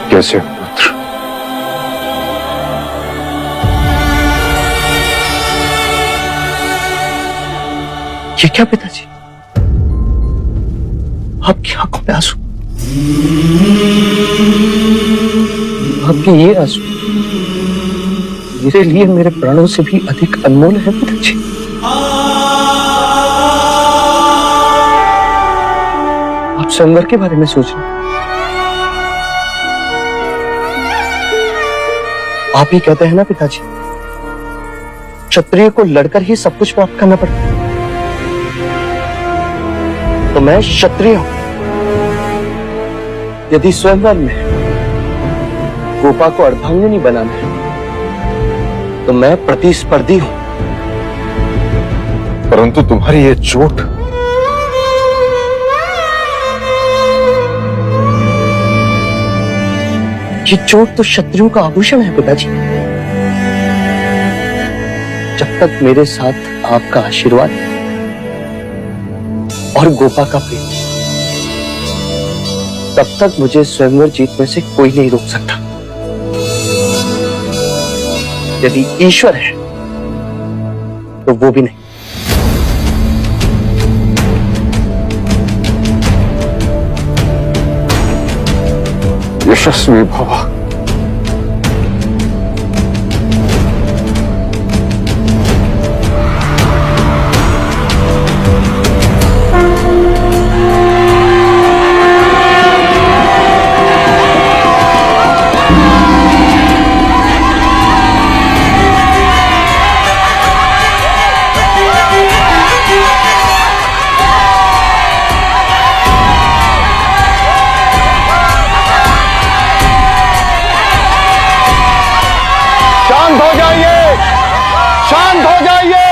कैसे हो पुत्र? ये क्या पिताजी, आपकी आंखों में आंसू? आपके ये आंसू मेरे लिए मेरे प्राणों से भी अधिक अनमोल है पिताजी। आप स्वयंवर के बारे में सोच रहे हैं। आप ही कहते हैं ना पिताजी, क्षत्रिय को लड़कर ही सब कुछ प्राप्त करना पड़ता है। तो मैं क्षत्रिय हूं। यदि स्वयंवर में गोपा को अर्धांगिनी बनाना है तो मैं प्रतिस्पर्धी हूं। परंतु तुम्हारी ये चोट, ये चोट तो क्षत्रियों का आभूषण है पिताजी। जब तक मेरे साथ आपका आशीर्वाद और गोपा का प्रेम, तब तक मुझे स्वयंवर जीतने से कोई नहीं रोक सकता। यदि ईश्वर है तो वो भी नहीं। यशस्वी भव। शांत हो जाइए, शांत हो जाइए।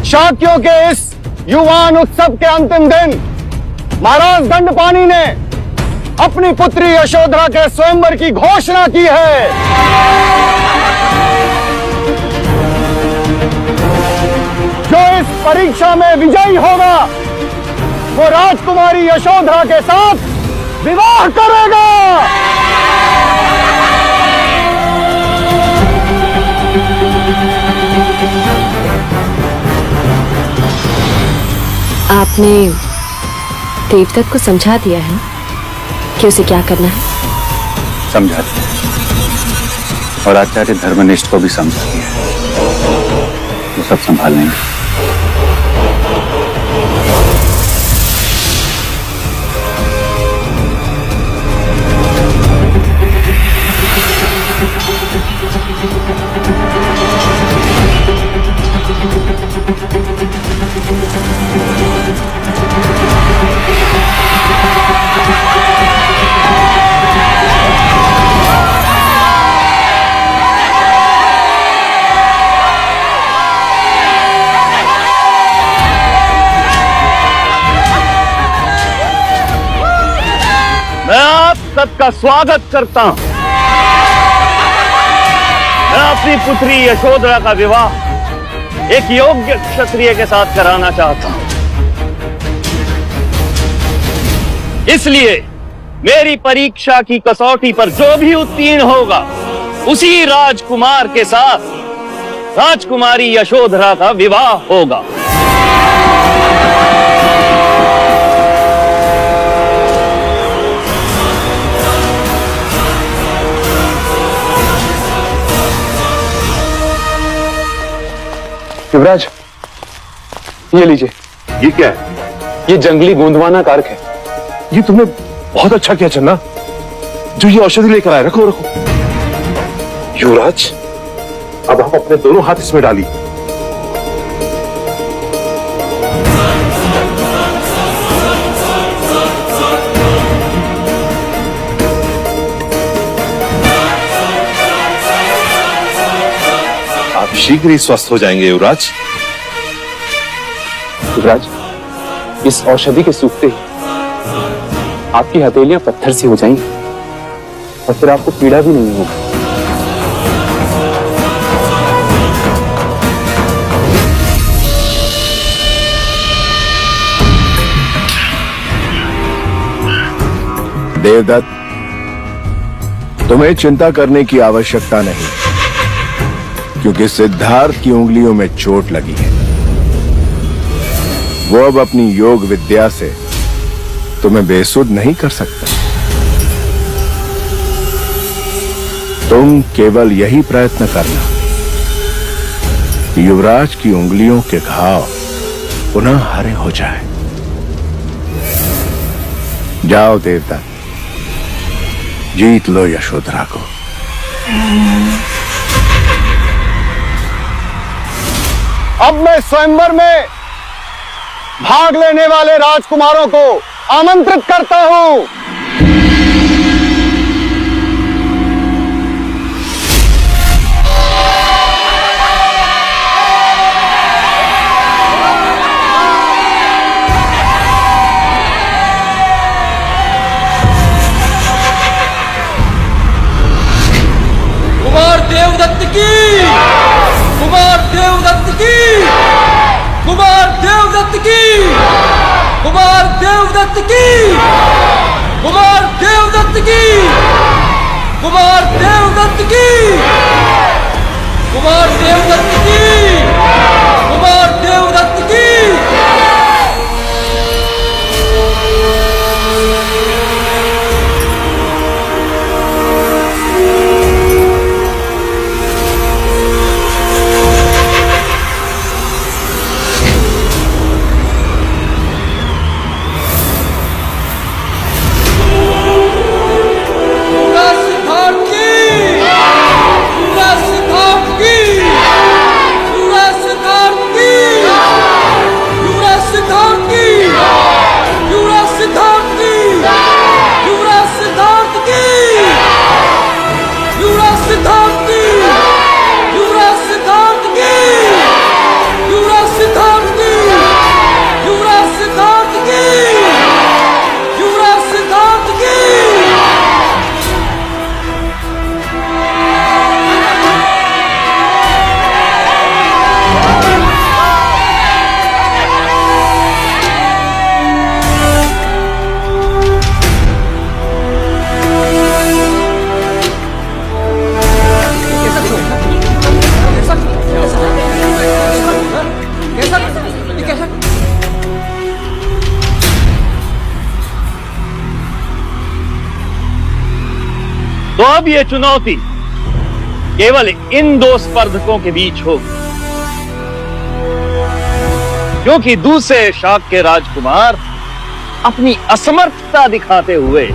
शाक्यों के इस युवान उत्सव के अंतिम दिन महाराज दंडपाणि ने अपनी पुत्री यशोधरा के स्वयंवर की घोषणा की है। जो इस परीक्षा में विजयी होगा वो राजकुमारी यशोधरा के साथ विवाह करेगा। आपने देवदत्त को समझा दिया है कि उसे क्या करना है? समझा दिया, और आचार्य धर्मनिष्ठ को भी समझा दिया। वो सब संभाल लेंगे। मैं आप सबका स्वागत करता हूं। मैं अपनी पुत्री यशोधरा का विवाह एक योग्य क्षत्रिय के साथ कराना चाहता हूं। इसलिए मेरी परीक्षा की कसौटी पर जो भी उत्तीर्ण होगा उसी राजकुमार के साथ राजकुमारी यशोधरा का विवाह होगा। युवराज, ये लीजिए। ये क्या है? ये जंगली गोंदवाना कारक है। ये तुमने बहुत अच्छा किया चन्ना, जो ये औषधि लेकर आए। रखो रखो। युवराज, अब हम अपने दोनों हाथ इसमें डालिए। आप शीघ्र ही स्वस्थ हो जाएंगे युवराज। युवराज, इस औषधि के सूखते ही आपकी हथेलियां पत्थर सी हो जाएंगी और फिर आपको पीड़ा भी नहीं होगी। देवदत्त, तुम्हें चिंता करने की आवश्यकता नहीं, क्योंकि सिद्धार्थ की उंगलियों में चोट लगी है। वो अब अपनी योग विद्या से तुम्हें बेसुध नहीं कर सकता। तुम केवल यही प्रयत्न करना, युवराज की उंगलियों के घाव पुनः हरे हो जाए। जाओ देवदत्त, जीत लो यशोधरा को। अब मैं स्वयंवर में भाग लेने वाले राजकुमारों को आमंत्रित करता हूं। कुमार देवदत्त की, कुमार देवदत्त की, कुमार देवदत्त की, कुमार देवदत्त की, कुमार देवदत्त की, कुमार देवदत्त की, कुमार देवदत्त की, कुमार देवदत्त की। तो अब ये चुनौती केवल इन दो स्पर्धकों के बीच होगी, क्योंकि दूसरे शाख के राजकुमार अपनी असमर्थता दिखाते हुए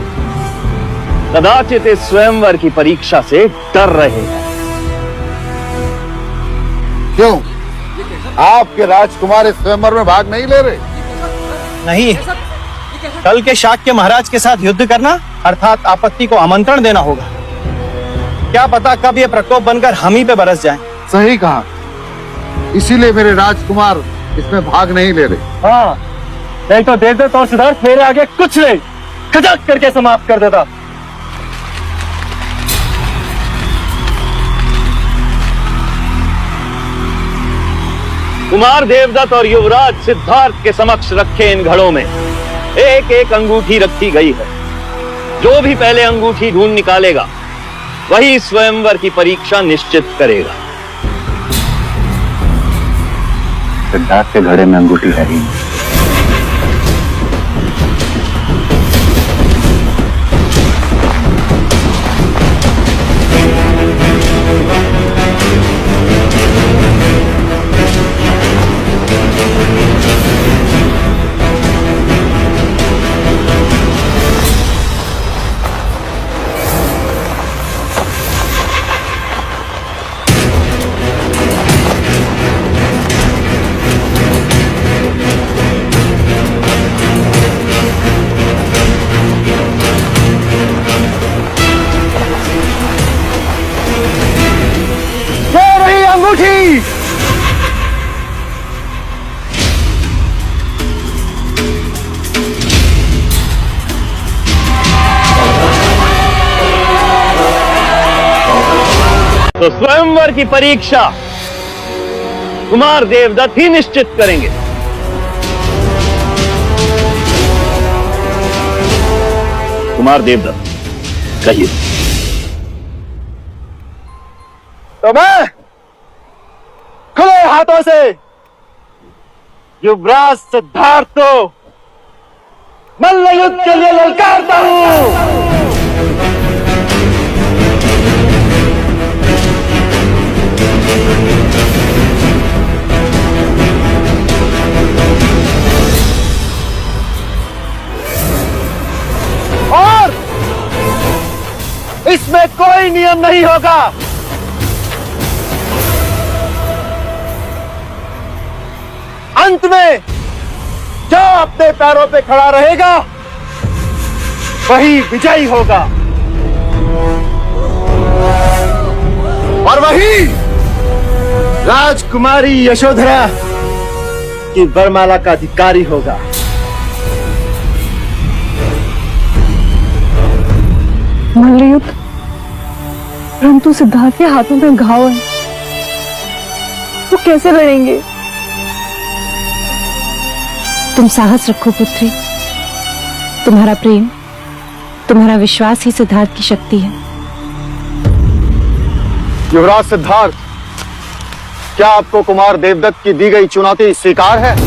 कदाचित इस स्वयंवर की परीक्षा से डर रहे हैं। क्यों आपके राजकुमार इस स्वयंवर में भाग नहीं ले रहे? नहीं, कल के शाक के महाराज के साथ युद्ध करना अर्थात आपत्ति को आमंत्रण देना होगा। क्या पता कब ये प्रकोप बनकर हम ही पे बरस जाए। सही कहा, इसीलिए मेरे राजकुमार इसमें भाग नहीं ले रहे। हाँ, नहीं तो देवदत्त और सिद्धार्थ मेरे आगे कुछ नहीं, खटक करके समाप्त कर देता। कुमार देवदत्त और युवराज सिद्धार्थ के समक्ष रखे इन घड़ों में एक एक अंगूठी रखी गई है। जो भी पहले अंगूठी ढूंढ निकालेगा वही स्वयंवर की परीक्षा निश्चित करेगा। सिद्धार्थ के घड़े में अंगूठी है ही नहीं। तो स्वयंवर की परीक्षा कुमार देवदत्त ही निश्चित करेंगे। राजकुमार देवदत्त, कहिए। तो मैं खुले हाथों से युवराज सिद्धार्थ को मल्ल युद्ध के लिए ललकारता हूं। और इसमें कोई नियम नहीं होगा। अंत में जो अपने पैरों पे खड़ा रहेगा वही विजयी होगा और वही राजकुमारी यशोधरा की वरमाला का अधिकारी होगा। मल्लयुद्ध, परंतु सिद्धार्थ के हाथों में घाव है, वो कैसे लड़ेंगे? तुम साहस रखो पुत्री, तुम्हारा प्रेम, तुम्हारा विश्वास ही सिद्धार्थ की शक्ति है। युवराज सिद्धार्थ, क्या आपको कुमार देवदत्त की दी गई चुनौती स्वीकार है?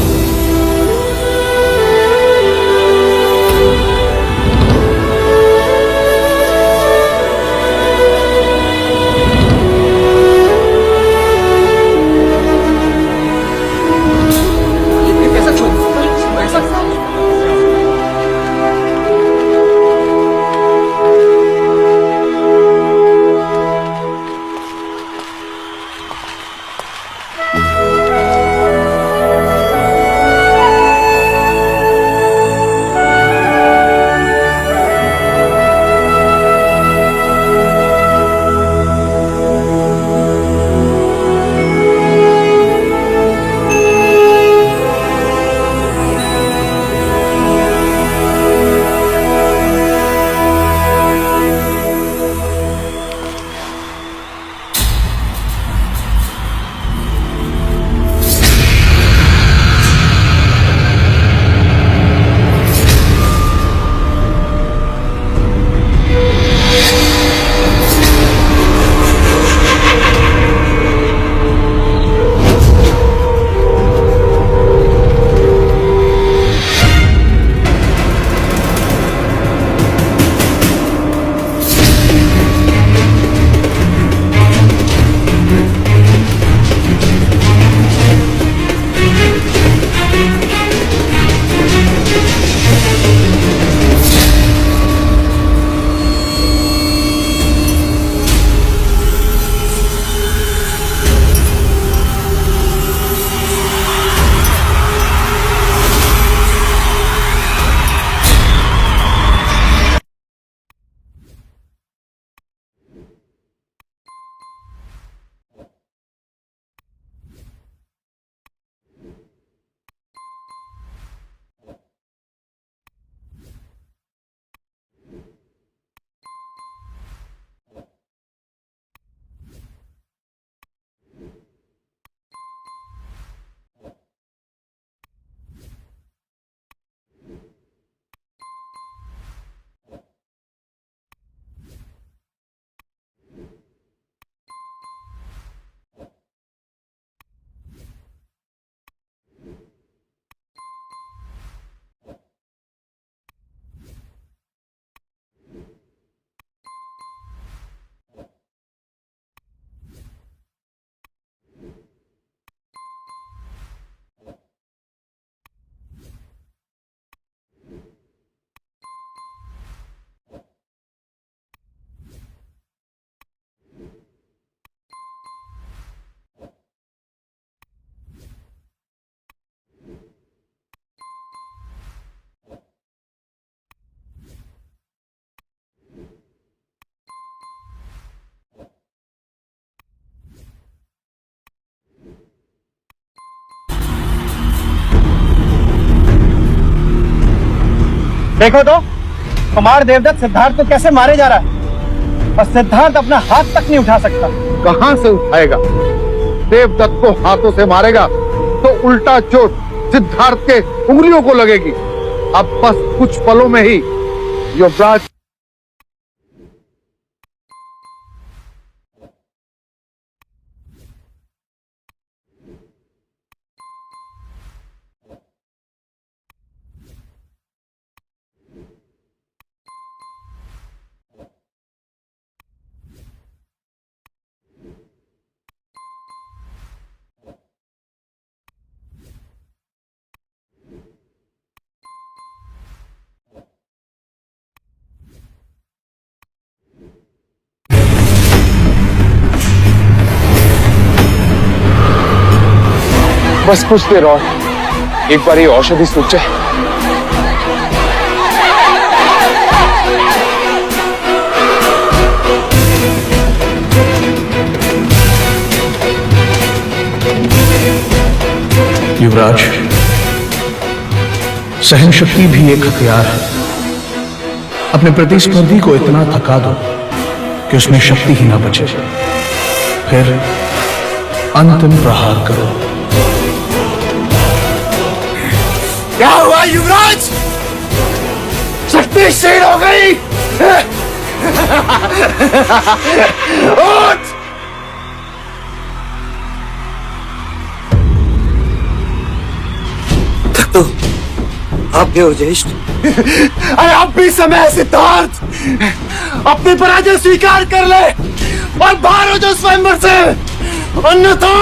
देखो तो कुमार देवदत्त सिद्धार्थ को कैसे मारे जा रहा है और सिद्धार्थ अपना हाथ तक नहीं उठा सकता। कहां से उठाएगा? देवदत्त को हाथों से मारेगा तो उल्टा चोट सिद्धार्थ के उंगलियों को लगेगी। अब बस कुछ पलों में ही युवराज बस कुछ देर और, एक बार ये औषधि सूख जाए। युवराज, सहन शक्ति भी एक हथियार है। अपने प्रतिस्पर्धी को इतना थका दो कि उसमें शक्ति ही ना बचे, फिर अंतिम प्रहार करो। क्या हुआ युवराज? शक्ति क्षीण हो गई। उठ! तो आप भी हो ज्येष्ठ। अरे अब भी समय है सिद्धार्थ, अपनी पराजय स्वीकार कर ले और बाहर हो जाओ स्वयंवर से, अन्यथा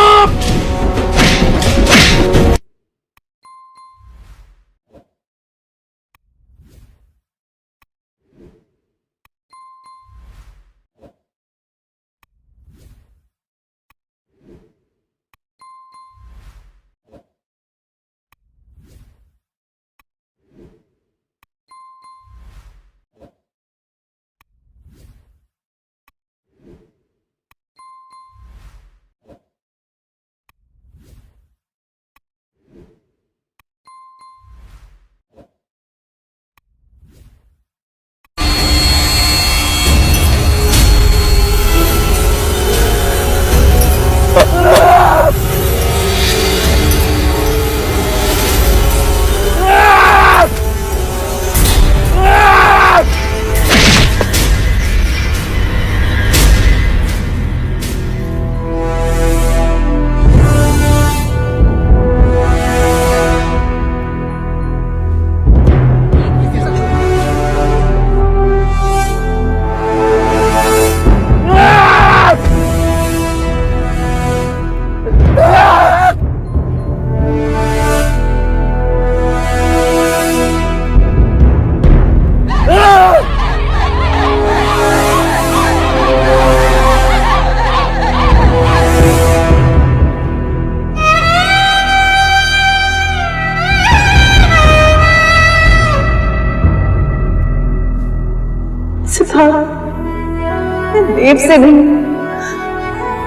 मैं देव से नहीं,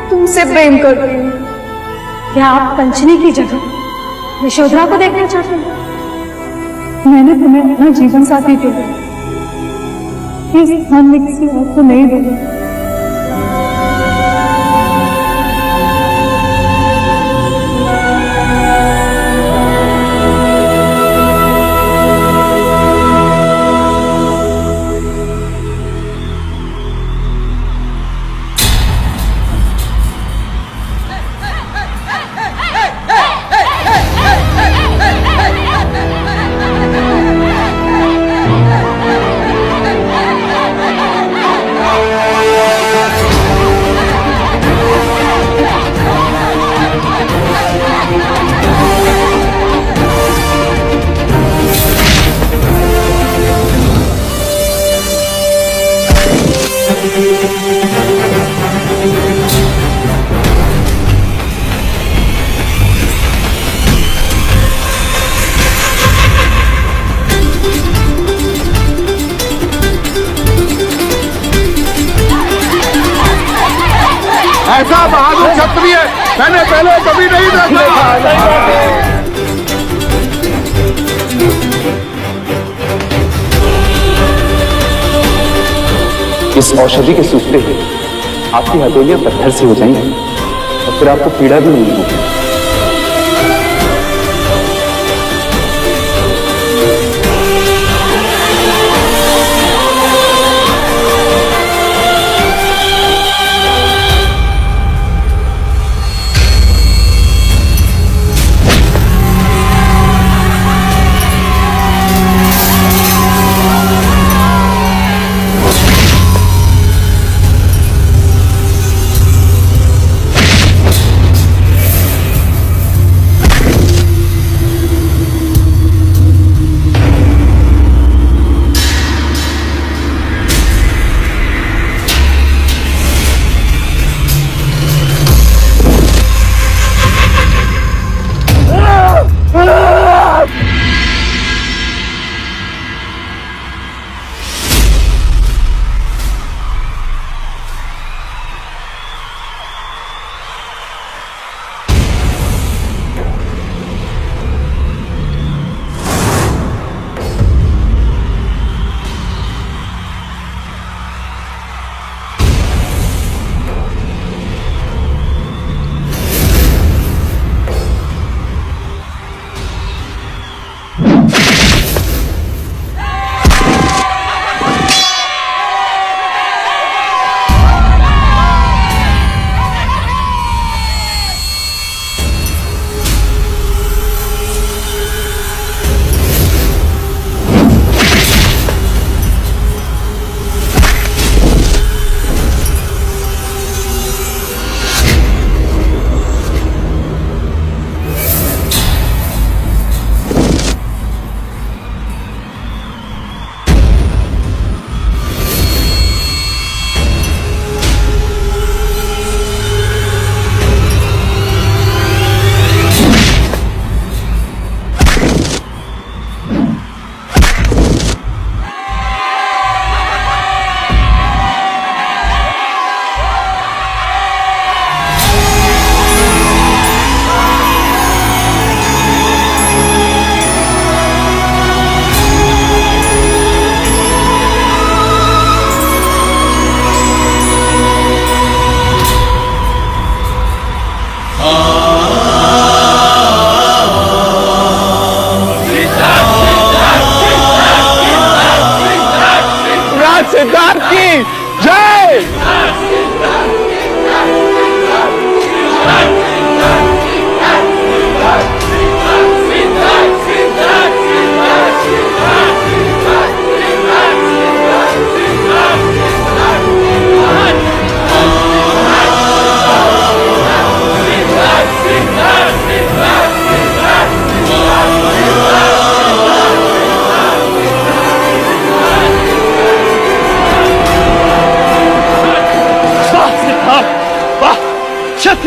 तुमसे प्रेम कर रही हूँ। क्या आप कंचनी की जगह यशोधरा को देखना चाहते हैं? मैंने तुम्हें अपना जीवन साथी दिया, इस स्थान में किसी और को नहीं दूंगा। ऐसा बहादुर क्षत्रिय मैंने पहले कभी नहीं देखा। इस औषधि के सूखते ही आपकी हथेलियां पत्थर से हो जाएंगी और फिर आपको पीड़ा भी नहीं होगी।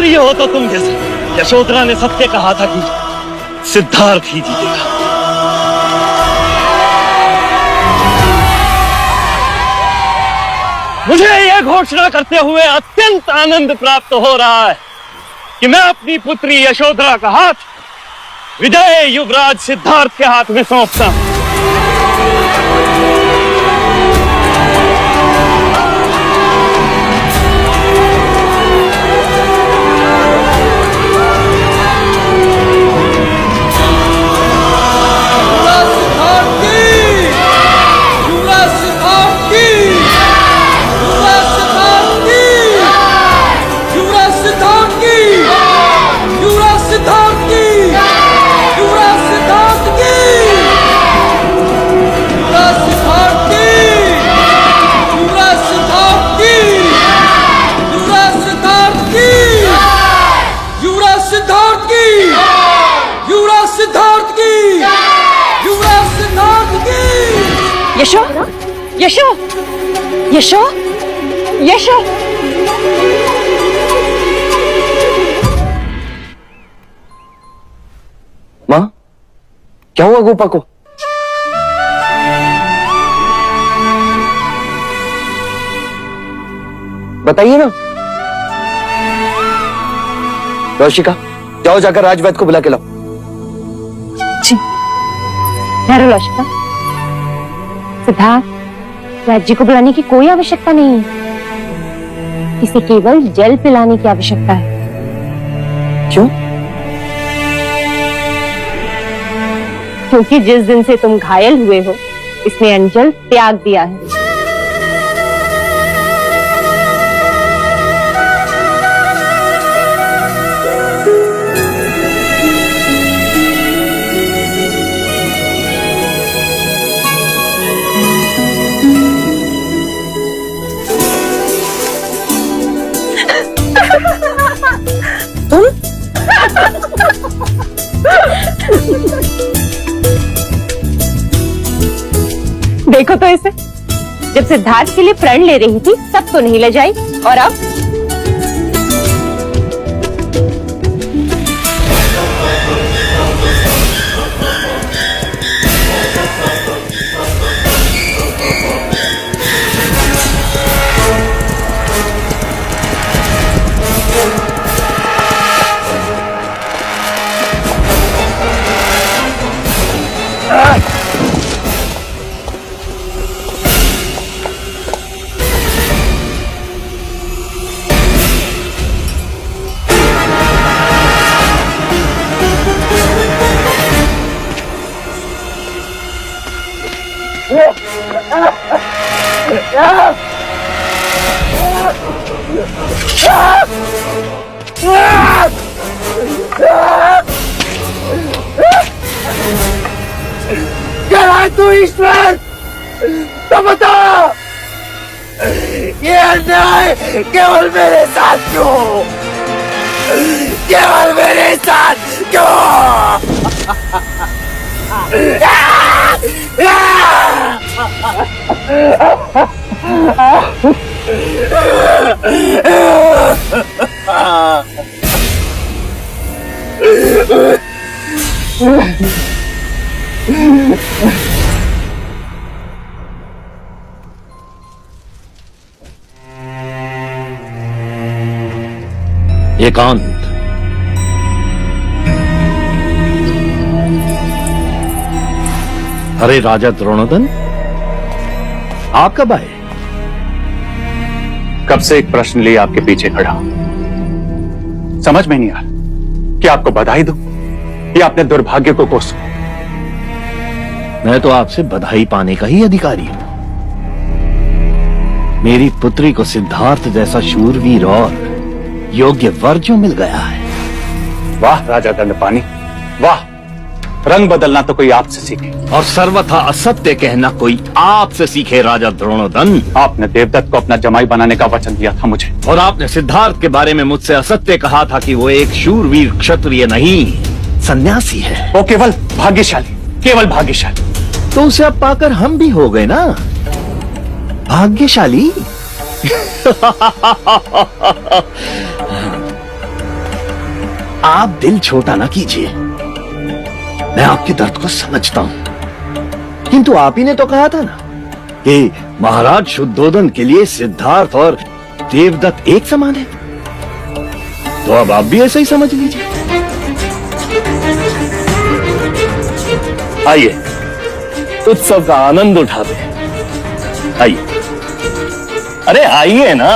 पुत्री हो तो तुम जैसे। यशोधरा ने सत्य कहा था कि सिद्धार्थ ही जीतेगा। मुझे यह घोषणा करते हुए अत्यंत आनंद प्राप्त हो रहा है कि मैं अपनी पुत्री यशोधरा का हाथ विजय युवराज सिद्धार्थ के हाथ में सौंपता हूं। यशो, यशो, यशो, यशो। माँ, क्या हुआ गोपा को? बताइए ना। रोशिका, जाओ जाकर राजवैद्य को बुला के लाओ। जी। रोशिका, सिद्धार्थ, राज्य को बुलाने की कोई आवश्यकता नहीं है। इसे केवल जल पिलाने की आवश्यकता है। क्यों? क्योंकि जिस दिन से तुम घायल हुए हो, इसने अंजल त्याग दिया है। देखो तो इसे, जब सिद्धार्थ के लिए प्रण ले रही थी तब तो नहीं ले जाई, और अब तू ईश्वर, तो बता, ये अन्याय केवल मेरे साथ क्यों? केवल मेरे साथ क्यों? एकांत। अरे राजा द्रोणोदन, आप कब आए? कब से एक प्रश्न लिए आपके पीछे खड़ा हूं। समझ में नहीं आ रहा कि आपको बधाई दूं या अपने दुर्भाग्य को कोसूं। मैं तो आपसे बधाई पाने का ही अधिकारी हूं। मेरी पुत्री को सिद्धार्थ जैसा शूरवीर और योग्य वर जो मिल गया है। वाह राजा दंडपानी, वाह। रंग बदलना तो कोई आपसे सीखे, और सर्वथा असत्य कहना कोई आपसे सीखे राजा द्रोणोदन। आपने देवदत्त को अपना जमाई बनाने का वचन दिया था मुझे, और आपने सिद्धार्थ के बारे में मुझसे असत्य कहा था कि वो एक शूरवीर क्षत्रिय नहीं, सन्यासी है। वो केवल भाग्यशाली, केवल भाग्यशाली। तो उसे अब पाकर हम भी हो गए ना भाग्यशाली। आप दिल छोटा ना कीजिए, मैं आपके दर्द को समझता हूं, किंतु आप ही ने तो कहा था ना कि महाराज शुद्धोदन के लिए सिद्धार्थ और देवदत्त एक समान है, तो अब आप भी ऐसा ही समझ लीजिए। आइए उत्सव का आनंद उठाते हैं। आइए, अरे आइए ना।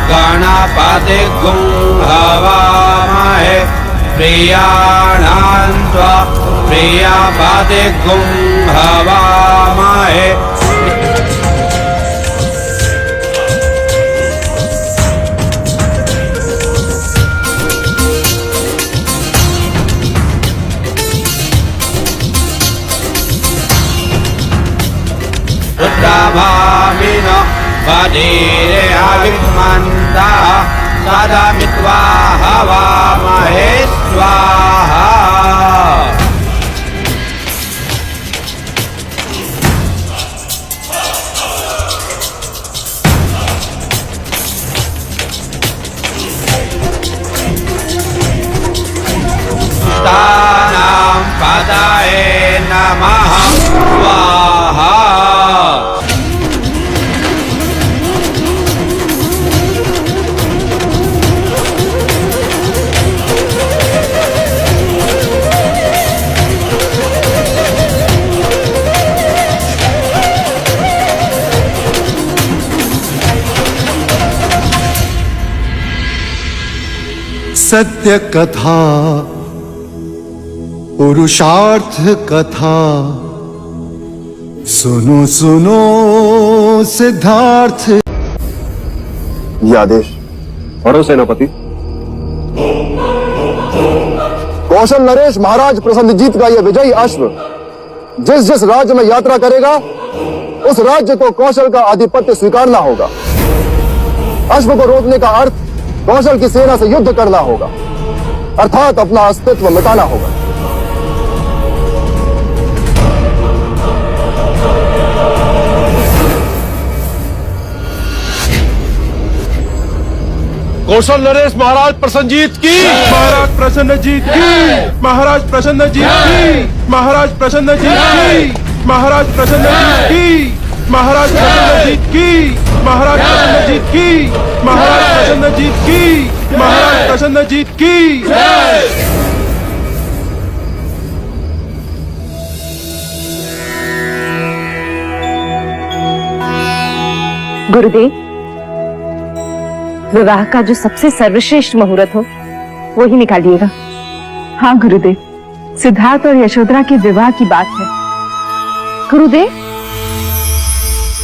गणपति गुं हवामहे प्रियाणां त्वा प्रियपति गुं हवामहे। रुद्रभामिनो वदीरे अविद्मन्ता सदमित्वा हवामहे स्वाहा। तानां पदये नमः स्वाहा। सत्य कथा पुरुषार्थ कथा सुनो सुनो सिद्धार्थ। ये आदेश और सेनापति। कौशल नरेश महाराज प्रसन्नजीत का यह विजयी अश्व जिस जिस राज्य में यात्रा करेगा उस राज्य को कौशल का आधिपत्य स्वीकारना होगा। अश्व को रोकने का अर्थ कौशल की सेना से युद्ध करना होगा, अर्थात अपना अस्तित्व मिटाना होगा। कौशल नरेश महाराज प्रसन्नजीत की, महाराज प्रसन्नजीत की, महाराज प्रसन्नजीत की, महाराज प्रसन्नजीत की, महाराज प्रसन्नजीत की, महाराज प्रसन्नजीत की, महाराज प्रसन्नजीत की, महाराज प्रसन्नजीत की, महाराज प्रसन्नजीत की। गुरुदेव, विवाह का जो सबसे सर्वश्रेष्ठ मुहूर्त हो वो ही निकालिएगा। हाँ गुरुदेव, सिद्धार्थ और यशोधरा के विवाह की बात है। गुरुदेव,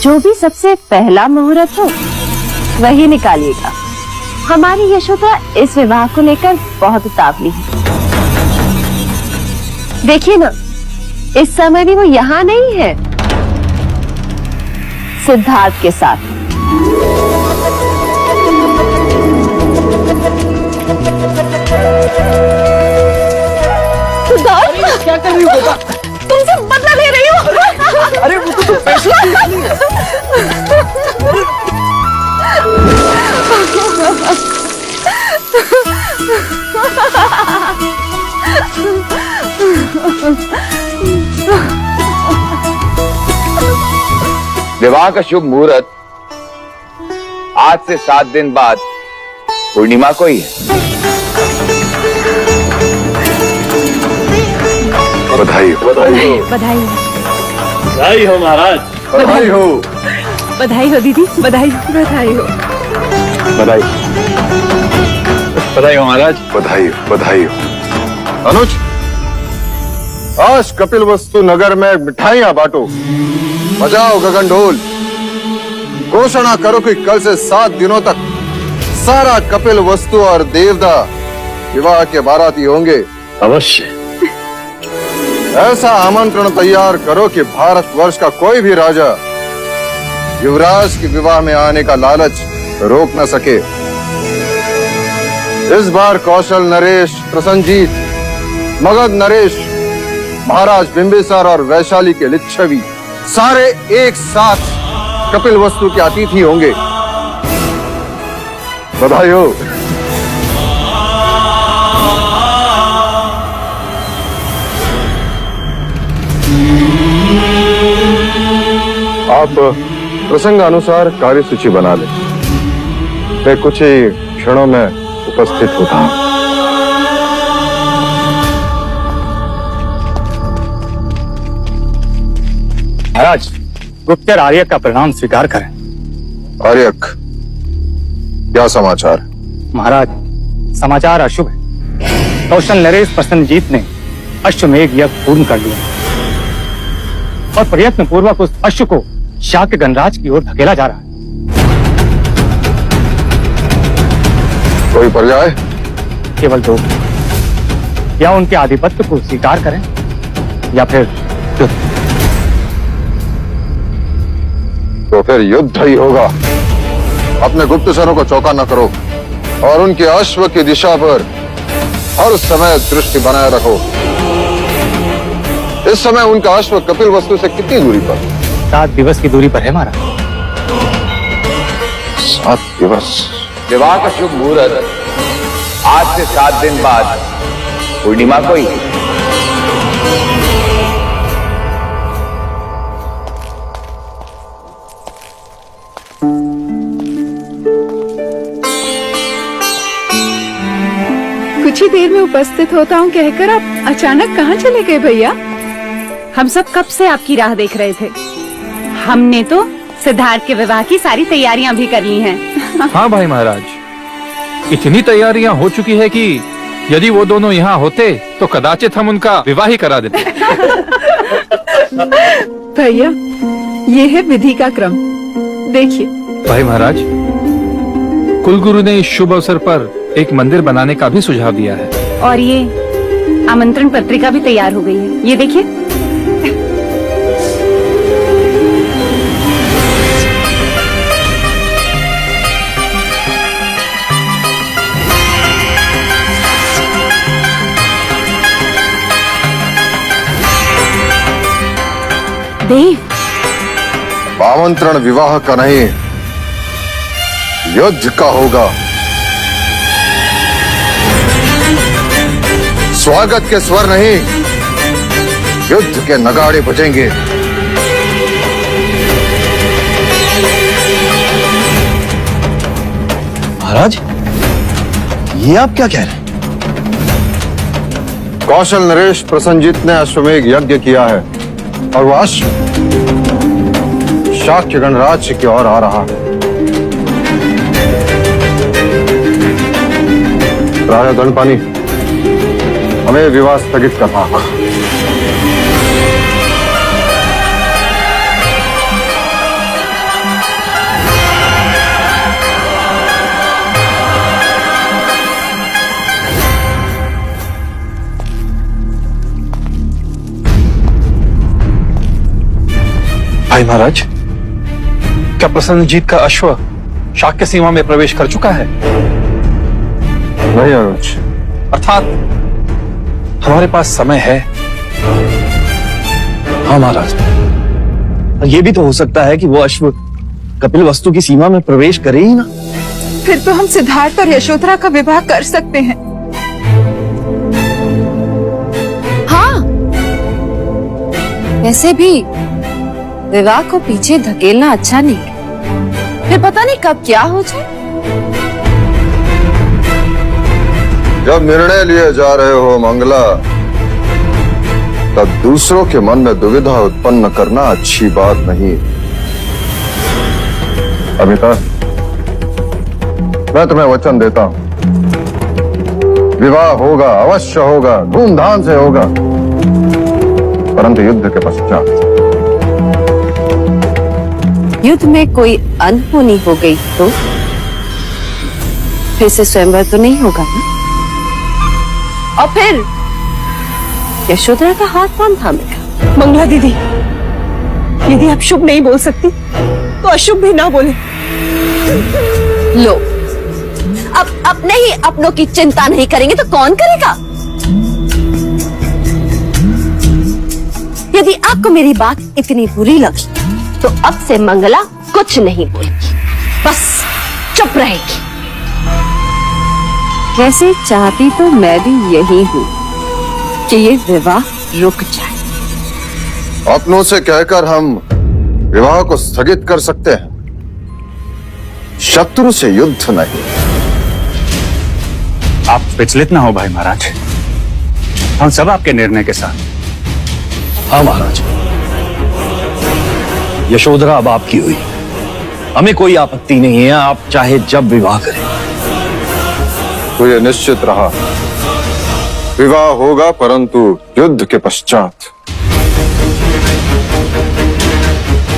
जो भी सबसे पहला मुहूर्त हो वही निकालिएगा। हमारी यशोधरा इस विवाह को लेकर बहुत उतावली है। देखिए ना, इस समय भी वो यहाँ नहीं है, सिद्धार्थ के साथ। सिद्धार्थ, क्या कर रही हो बेटा? तुमसे बदला ले रही हो। अरे वो तो पैसे विवाह का शुभ मुहूर्त आज से 7 दिन बाद पूर्णिमा को ही है। बधाई हो, बधाई हो, बधाई हो, बधाई हो महाराज, बधाई हो, बधाई हो दीदी, बधाई हो, बधाई हो, बधाई बधाई हो महाराज, बधाई हो, बधाई हो। अनुज, आज कपिल वस्तु नगर में मिठाइयां बांटो, बजाओ गगन ढोल, घोषणा करो कि कल से 7 दिनों तक सारा कपिल वस्तु और देवदा विवाह के बाराती होंगे। अवश्य। ऐसा आमंत्रण तैयार करो कि भारतवर्ष का कोई भी राजा युवराज के विवाह में आने का लालच रोक न सके। इस बार कौशल नरेश, प्रसन्नजीत, मगध नरेश, महाराज बिंबिसार और वैशाली के लिच्छवी सारे एक साथ कपिल वस्तु के अतिथि होंगे। बधाई हो। आप प्रसंग अनुसार कार्य सूची बना लें। मैं कुछ ही क्षणों में उपस्थित होता हूं। महाराज, गुप्तेर आर्यक का प्रणाम स्वीकार करें। आर्यक, क्या समाचार? महाराज, समाचार अशुभ है। कौशल नरेश प्रसन्नजीत ने अश्वमेघ यज्ञ पूर्ण कर लिया और प्रयत्न पूर्वक उस अश्व को शाक्य गणराज की ओर धकेला जा रहा है। कोई पर्याय? केवल दो, या उनके आधिपत्य को स्वीकार करें या फिर युद्ध। तो फिर युद्ध ही होगा। अपने गुप्तचरों को चौका न करो और उनके अश्व की दिशा पर हर समय दृष्टि बनाए रखो। इस समय उनका अश्व कपिल वस्तु से कितनी दूरी पर? 7 दिवस की दूरी पर है महाराज। 7 दिवस। विवाह का शुभ मुहूर्त आज से 7 दिन बाद पूर्णिमा को ही। कुछ ही देर में उपस्थित होता हूँ कहकर आप अचानक कहाँ चले गए भैया? हम सब कब से आपकी राह देख रहे थे। हमने तो सिद्धार्थ के विवाह की सारी तैयारियां भी कर ली हैं। हाँ भाई महाराज, इतनी तैयारियां हो चुकी है कि यदि वो दोनों यहाँ होते तो कदाचित हम उनका विवाह ही करा देते। भैया, ये है विधि का क्रम, देखिए। भाई महाराज, कुलगुरु ने इस शुभ अवसर पर एक मंदिर बनाने का भी सुझाव दिया है। और ये आमंत्रण पत्रिका भी तैयार हो गई है, ये देखिए। देव, आमंत्रण विवाह का नहीं, युद्ध का होगा। स्वागत के स्वर नहीं, युद्ध के नगाड़े बजेंगे। महाराज, ये आप क्या कह रहे हैं? कौशल नरेश प्रसन्नजीत ने अश्वमेघ यज्ञ किया है और वह अश्व शाक्य गणराज्य की ओर आ रहा है। राजा दंडपानी, हमें विवाह स्थगित करना होगा। भाई महाराज, क्या प्रसन्नजीत का अश्व शाक्य सीमा में प्रवेश कर चुका है? नहीं अनुज, अर्थात हमारे पास समय है। हाँ महाराज, ये भी तो हो सकता है कि वो अश्व कपिल वस्तु की सीमा में प्रवेश करे ही ना। फिर तो हम सिद्धार्थ और यशोधरा का विवाह कर सकते हैं। हाँ, वैसे भी विवाह को पीछे धकेलना अच्छा नहीं, फिर पता नहीं कब क्या हो जाए। जब निर्णय लिए जा रहे हो मंगला, तब दूसरों के मन में दुविधा उत्पन्न करना अच्छी बात नहीं। अमिता, मैं तुम्हें वचन देता हूं, विवाह होगा, अवश्य होगा, धूमधाम से होगा, परंतु युद्ध के पश्चात। युद्ध में कोई अनहोनी हो गई तो फिर से स्वयंवर तो नहीं होगा ना? और फिर यशोधरा का हाथ कौन थामेगा? मंगला दीदी, यदि आप शुभ नहीं बोल सकती तो अशुभ भी ना बोले। लो, अब अपने ही अपनों की चिंता नहीं करेंगे तो कौन करेगा? यदि आपको मेरी बात इतनी बुरी लगी तो अब से मंगला कुछ नहीं बोलेगी, बस चुप रहेगी। वैसे चाहती तो मैं भी यही हूँ कि ये विवाह रुक जाए। अपनों से कहकर हम विवाह को स्थगित कर सकते हैं, शत्रु से युद्ध नहीं। आप विचलित ना हो भाई महाराज, हम सब आपके निर्णय के साथ। हाँ महाराज, यशोधरा अब आपकी हुई, हमें कोई आपत्ति नहीं है, आप चाहे जब विवाह करें। तो ये निश्चित रहा, विवाह होगा परंतु युद्ध के पश्चात।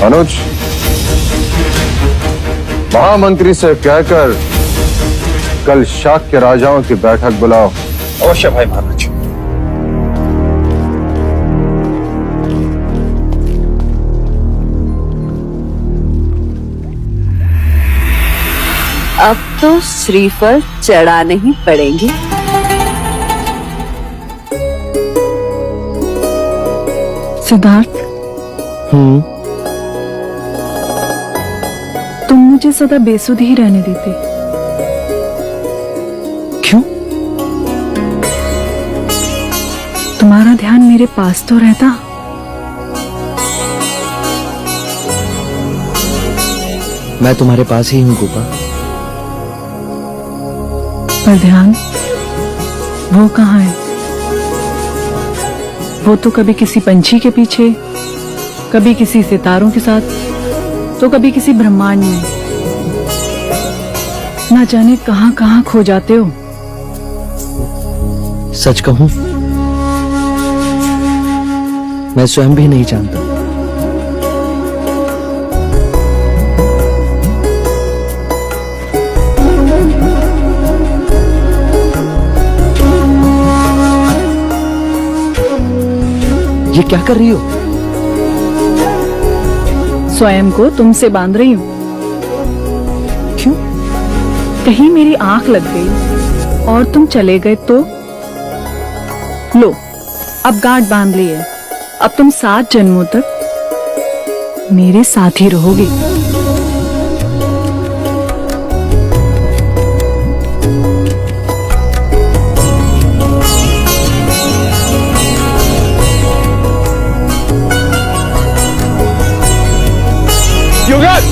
अनुज, महामंत्री से कहकर कल शाक्य राजाओं की बैठक बुलाओ। अवश्य भाई महाराज। अब तो श्रीफल चढ़ाने ही पड़ेंगे। सिद्धार्थ, तुम मुझे सदा बेसुध ही रहने देते। क्यों? तुम्हारा ध्यान मेरे पास तो रहता। मैं तुम्हारे पास ही हूँ गोपा। पर ध्यान वो कहाँ है? वो तो कभी किसी पंछी के पीछे, कभी किसी सितारों के साथ, तो कभी किसी ब्रह्मांड में। ना जाने कहां कहां खो जाते हो। सच कहूं, मैं स्वयं भी नहीं जानता। ये क्या कर रही हो? स्वयं को तुमसे बांध रही हूं। क्यों? कहीं मेरी आंख लग गई और तुम चले गए तो? लो, अब गांठ बांध ली है। अब तुम 7 जन्मों तक मेरे साथ ही रहोगे। युवराज!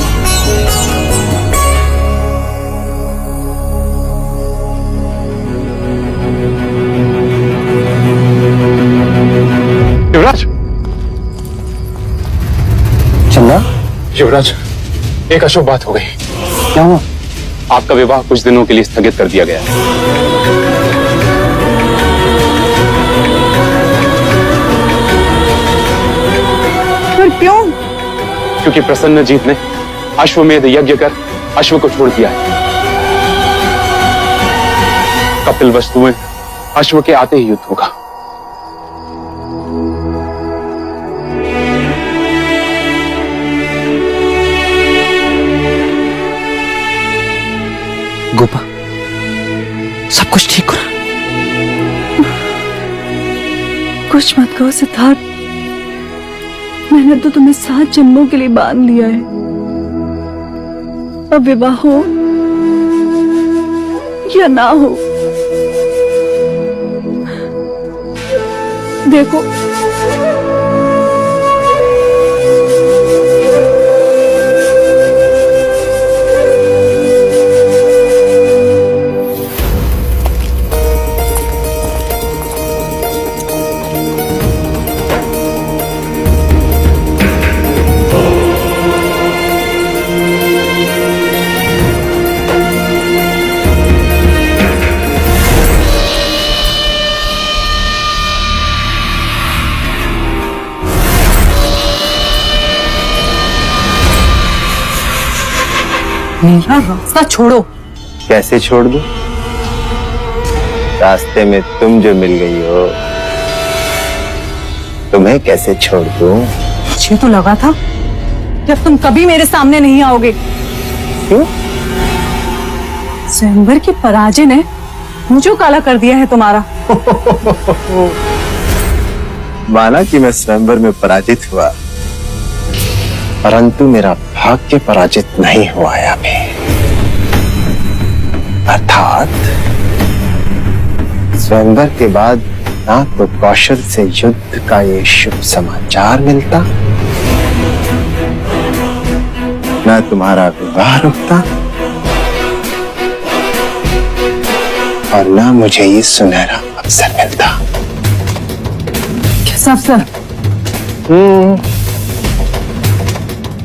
युवराज! चंदा, युवराज, एक अशुभ बात हो गई। क्या हुआ? आपका विवाह कुछ दिनों के लिए स्थगित कर दिया गया है। पर क्यों? क्योंकि प्रसन्नजीत ने अश्वमेध यज्ञ कर अश्व को छोड़ दिया है। कपिल वस्तुएं अश्व के आते ही युद्ध होगा। गोपा, सब कुछ ठीक हो रहा? कुछ मत कहो सिद्धार्थ, मैंने तो तुम्हें 7 जन्मों के लिए बांध लिया है। अब विवाह हो या ना हो, देखो मेरा रास्ता छोड़ो। कैसे छोड़ दूं? रास्ते में तुम जो मिल गई हो, तुम्हें कैसे छोड़ दूं? मुझे तो लगा था कि अब तुम कभी मेरे सामने नहीं आओगे। क्यों? स्वयंवर की पराजय ने मुझे काला कर दिया है तुम्हारा। माना कि मैं स्वयंवर में पराजित हुआ, परंतु मेरा भाग्य पराजित नहीं हुआ है अभी। अर्थात स्वयंवर के बाद ना तो कौशल से युद्ध का ये शुभ समाचार मिलता, ना तुम्हारा विवाह रुकता, और ना मुझे ये सुनहरा अवसर मिलता। कैसा अवसर?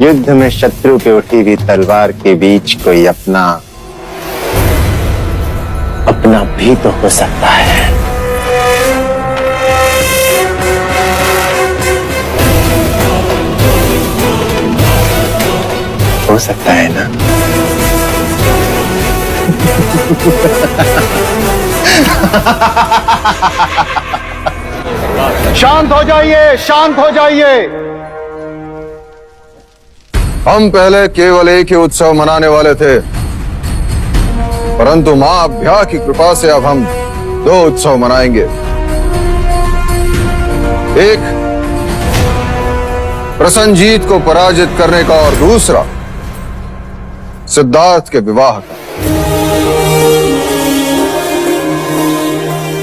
युद्ध में शत्रु पे उठी हुई तलवार के बीच कोई अपना भी तो हो सकता है। हो सकता है ना? शांत हो जाइए, शांत हो जाइए। हम पहले केवल एक ही उत्सव मनाने वाले थे, परंतु मां अभ्या की कृपा से अब हम 2 उत्सव मनाएंगे। एक प्रसन्नजीत को पराजित करने का और दूसरा सिद्धार्थ के विवाह का।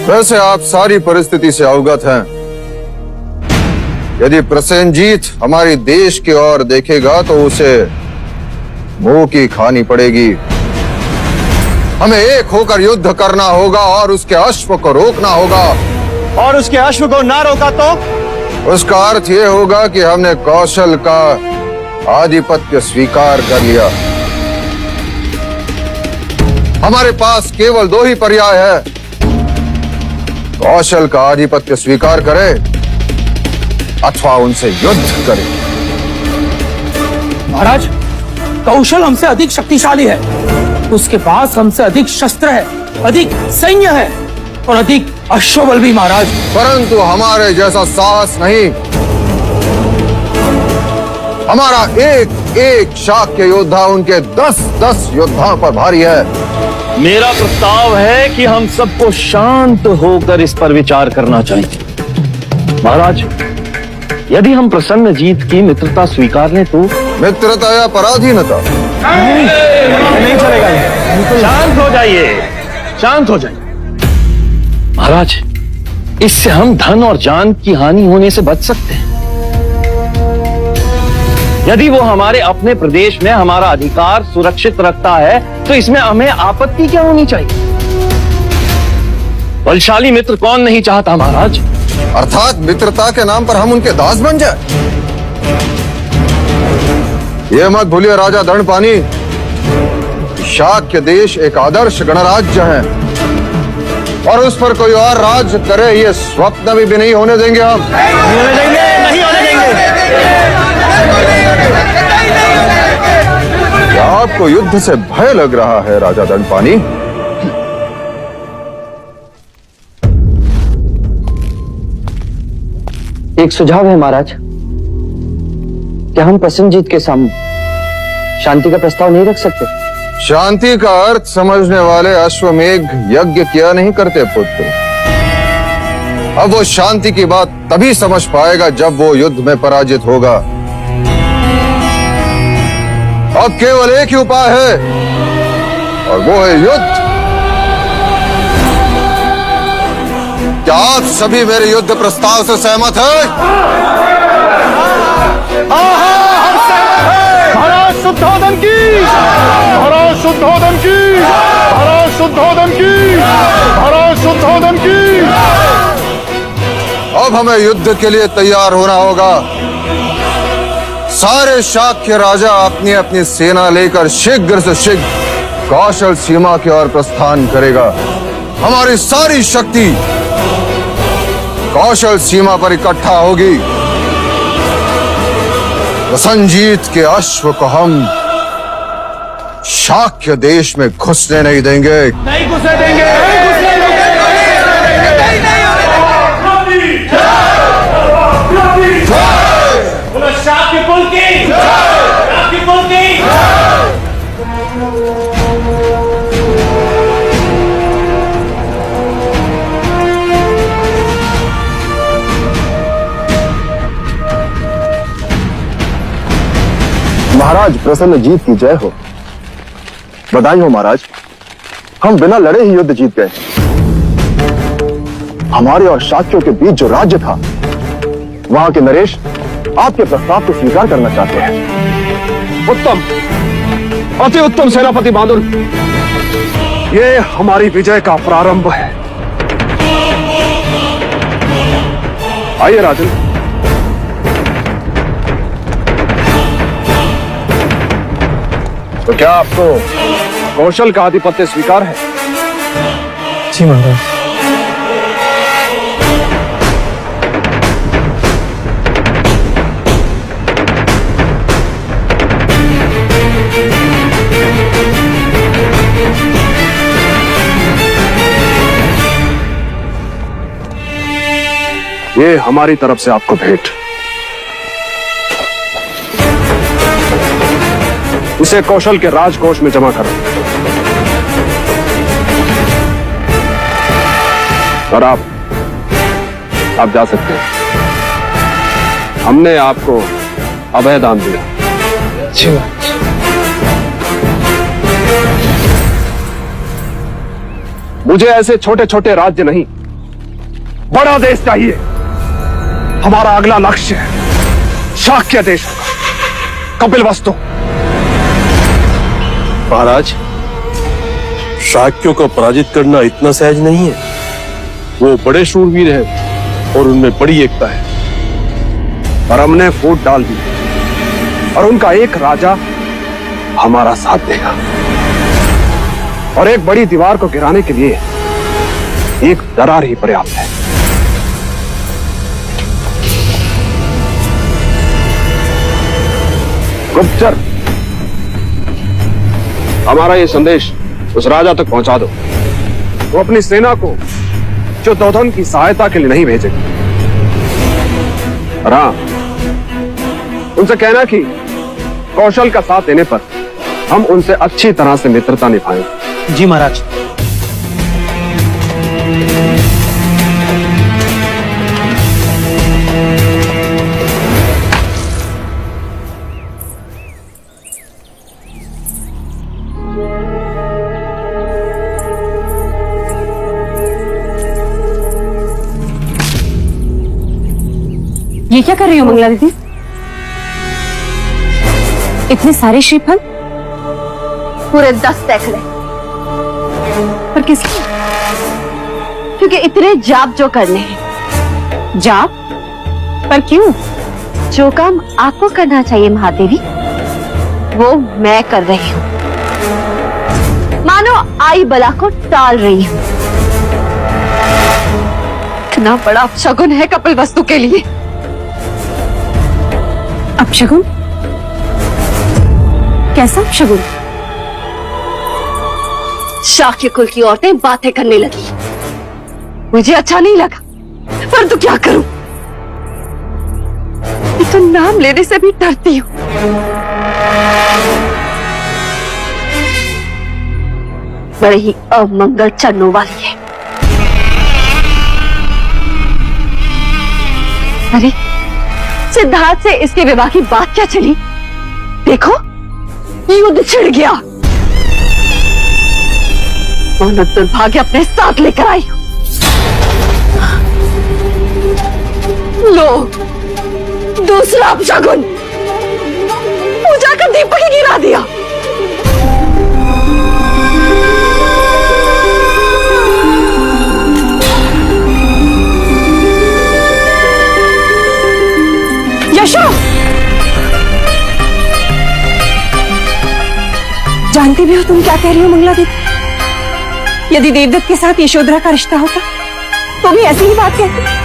वैसे आप सारी परिस्थिति से अवगत हैं। यदि प्रसेनजीत हमारी देश की ओर देखेगा तो उसे मुंह की खानी पड़ेगी। हमें एक होकर युद्ध करना होगा और उसके अश्व को रोकना होगा। और उसके अश्व को ना रोका तो उसका अर्थ यह होगा कि हमने कौशल का आधिपत्य स्वीकार कर लिया। हमारे पास केवल 2 ही पर्याय है, कौशल का आधिपत्य स्वीकार करें अथवा उनसे युद्ध करें। महाराज, कौशल हमसे अधिक शक्तिशाली है, उसके पास हमसे अधिक शस्त्र है, अधिक सैन्य है और अधिक अश्वबल भी महाराज। परंतु हमारे जैसा साहस नहीं। हमारा एक एक शाक्य योद्धा उनके 10-10 योद्धाओं पर भारी है। मेरा प्रस्ताव है कि हम सबको शांत होकर इस पर विचार करना चाहिए। महाराज, यदि हम प्रसन्नजीत की मित्रता स्वीकार लें तो? मित्रता या पराधीनता? नहीं चलेगा। शांत हो जाइए, शांत हो जाइए। महाराज, इससे हम धन और जान की हानि होने से बच सकते हैं। यदि वो हमारे अपने प्रदेश में हमारा अधिकार सुरक्षित रखता है तो इसमें हमें आपत्ति क्या होनी चाहिए? बलशाली मित्र कौन नहीं चाहता महाराज? अर्थात मित्रता के नाम पर हम उनके दास बन जाए? ये मत भूलिए राजा दंडपानी, शाक्य देश एक आदर्श गणराज्य है और उस पर कोई और राज्य करे ये स्वप्न भी नहीं होने देंगे हम। नहीं होने देंगे। क्या आपको युद्ध से भय लग रहा है राजा दंडपानी? एक सुझाव है महाराज, क्या हम प्रसन्नजीत के सामने शांति का प्रस्ताव नहीं रख सकते? शांति का अर्थ समझने वाले अश्वमेघ यज्ञ किया नहीं करते पुत्र। अब वो शांति की बात तभी समझ पाएगा जब वो युद्ध में पराजित होगा। अब केवल एक ही उपाय है और वो है युद्ध। क्या आप सभी मेरे युद्ध प्रस्ताव से सहमत हैं? महाराज शुद्धोधन की, महाराज शुद्धोधन की, महाराज शुद्धोधन की, महाराज शुद्धोधन की। अब हमें युद्ध के लिए तैयार होना होगा। सारे शाक्य राजा अपनी अपनी सेना लेकर शीघ्र से शीघ्र कौशल सीमा की ओर प्रस्थान करेगा। हमारी सारी शक्ति कौशल सीमा पर इकट्ठा होगी। प्रसन्नजीत के अश्व को हम शाक्य देश में घुसने नहीं देंगे। नहीं घुसने देंगे। आपके कुल की, आपके कुल की। महाराज प्रसन्नजीत की जय हो। बधाई हो महाराज, हम बिना लड़े ही युद्ध जीत गए। हमारे और शाक्यों के बीच जो राज्य था, वहां के नरेश आपके प्रस्ताव को स्वीकार करना चाहते हैं। उत्तम, अति उत्तम सेनापति बांदुल, ये हमारी विजय का प्रारंभ है। आइए राजन। तो क्या आपको कौशल का आधिपत्य स्वीकार है? जी महाराज। ये हमारी तरफ से आपको भेंट। इसे कौशल के राजकोष में जमा करो और आप जा सकते हैं। हमने आपको अभय दान दिया। जी महाराज। मुझे ऐसे छोटे छोटे राज्य नहीं, बड़ा देश चाहिए। हमारा अगला लक्ष्य है शाक्य देश, कपिलवस्तु। महाराज, शाक्यों को पराजित करना इतना सहज नहीं है। वो बड़े शूरवीर हैं और उनमें बड़ी एकता है। और हमने फूट डाल दी और उनका एक राजा हमारा साथ देगा। और एक बड़ी दीवार को गिराने के लिए एक दरार ही पर्याप्त है। गुप्तचर, हमारा ये संदेश उस राजा तक पहुंचा दो। वो अपनी सेना को शुद्धोधन की सहायता के लिए नहीं भेजेगी। और हाँ, उनसे कहना कि कौशल का साथ देने पर हम उनसे अच्छी तरह से मित्रता निभाएंगे। जी महाराज। ये क्या कर रही हो मंगला दीदी? इतने सारे श्रीफल? पूरे 10 सैकड़े। पर किस लिए? क्योंकि इतने जाप जो करने हैं। जाप? पर क्यों? जो काम आपको करना चाहिए महादेवी, वो मैं कर रही हूँ। मानो आई बला को टाल रही हूँ। कितना बड़ा अपशगुन है कपिलवस्तु के लिए। अपशगुन? कैसा अपशगुन? शाक्य कुल की औरतें बातें करने लगी। मुझे अच्छा नहीं लगा, पर तो क्या करूं? तो नाम लेने से भी डरती हूं। बड़े ही अमंगल चढ़ने वाली है। अरे सिद्धार्थ से इसके विवाह की बात क्या चली? देखो, युद्ध छिड़ गया। मानो दुर्भाग्य अपने साथ लेकर आई हूं। लो, दूसरा अपशगुन। पूजा का दीपक ही गिरा दिया। यशो, जानती भी हो तुम क्या कह रही हो मंगला दीदी? यदि देवदत्त के साथ यशोधरा का रिश्ता होता तो भी ऐसी ही बात कहती।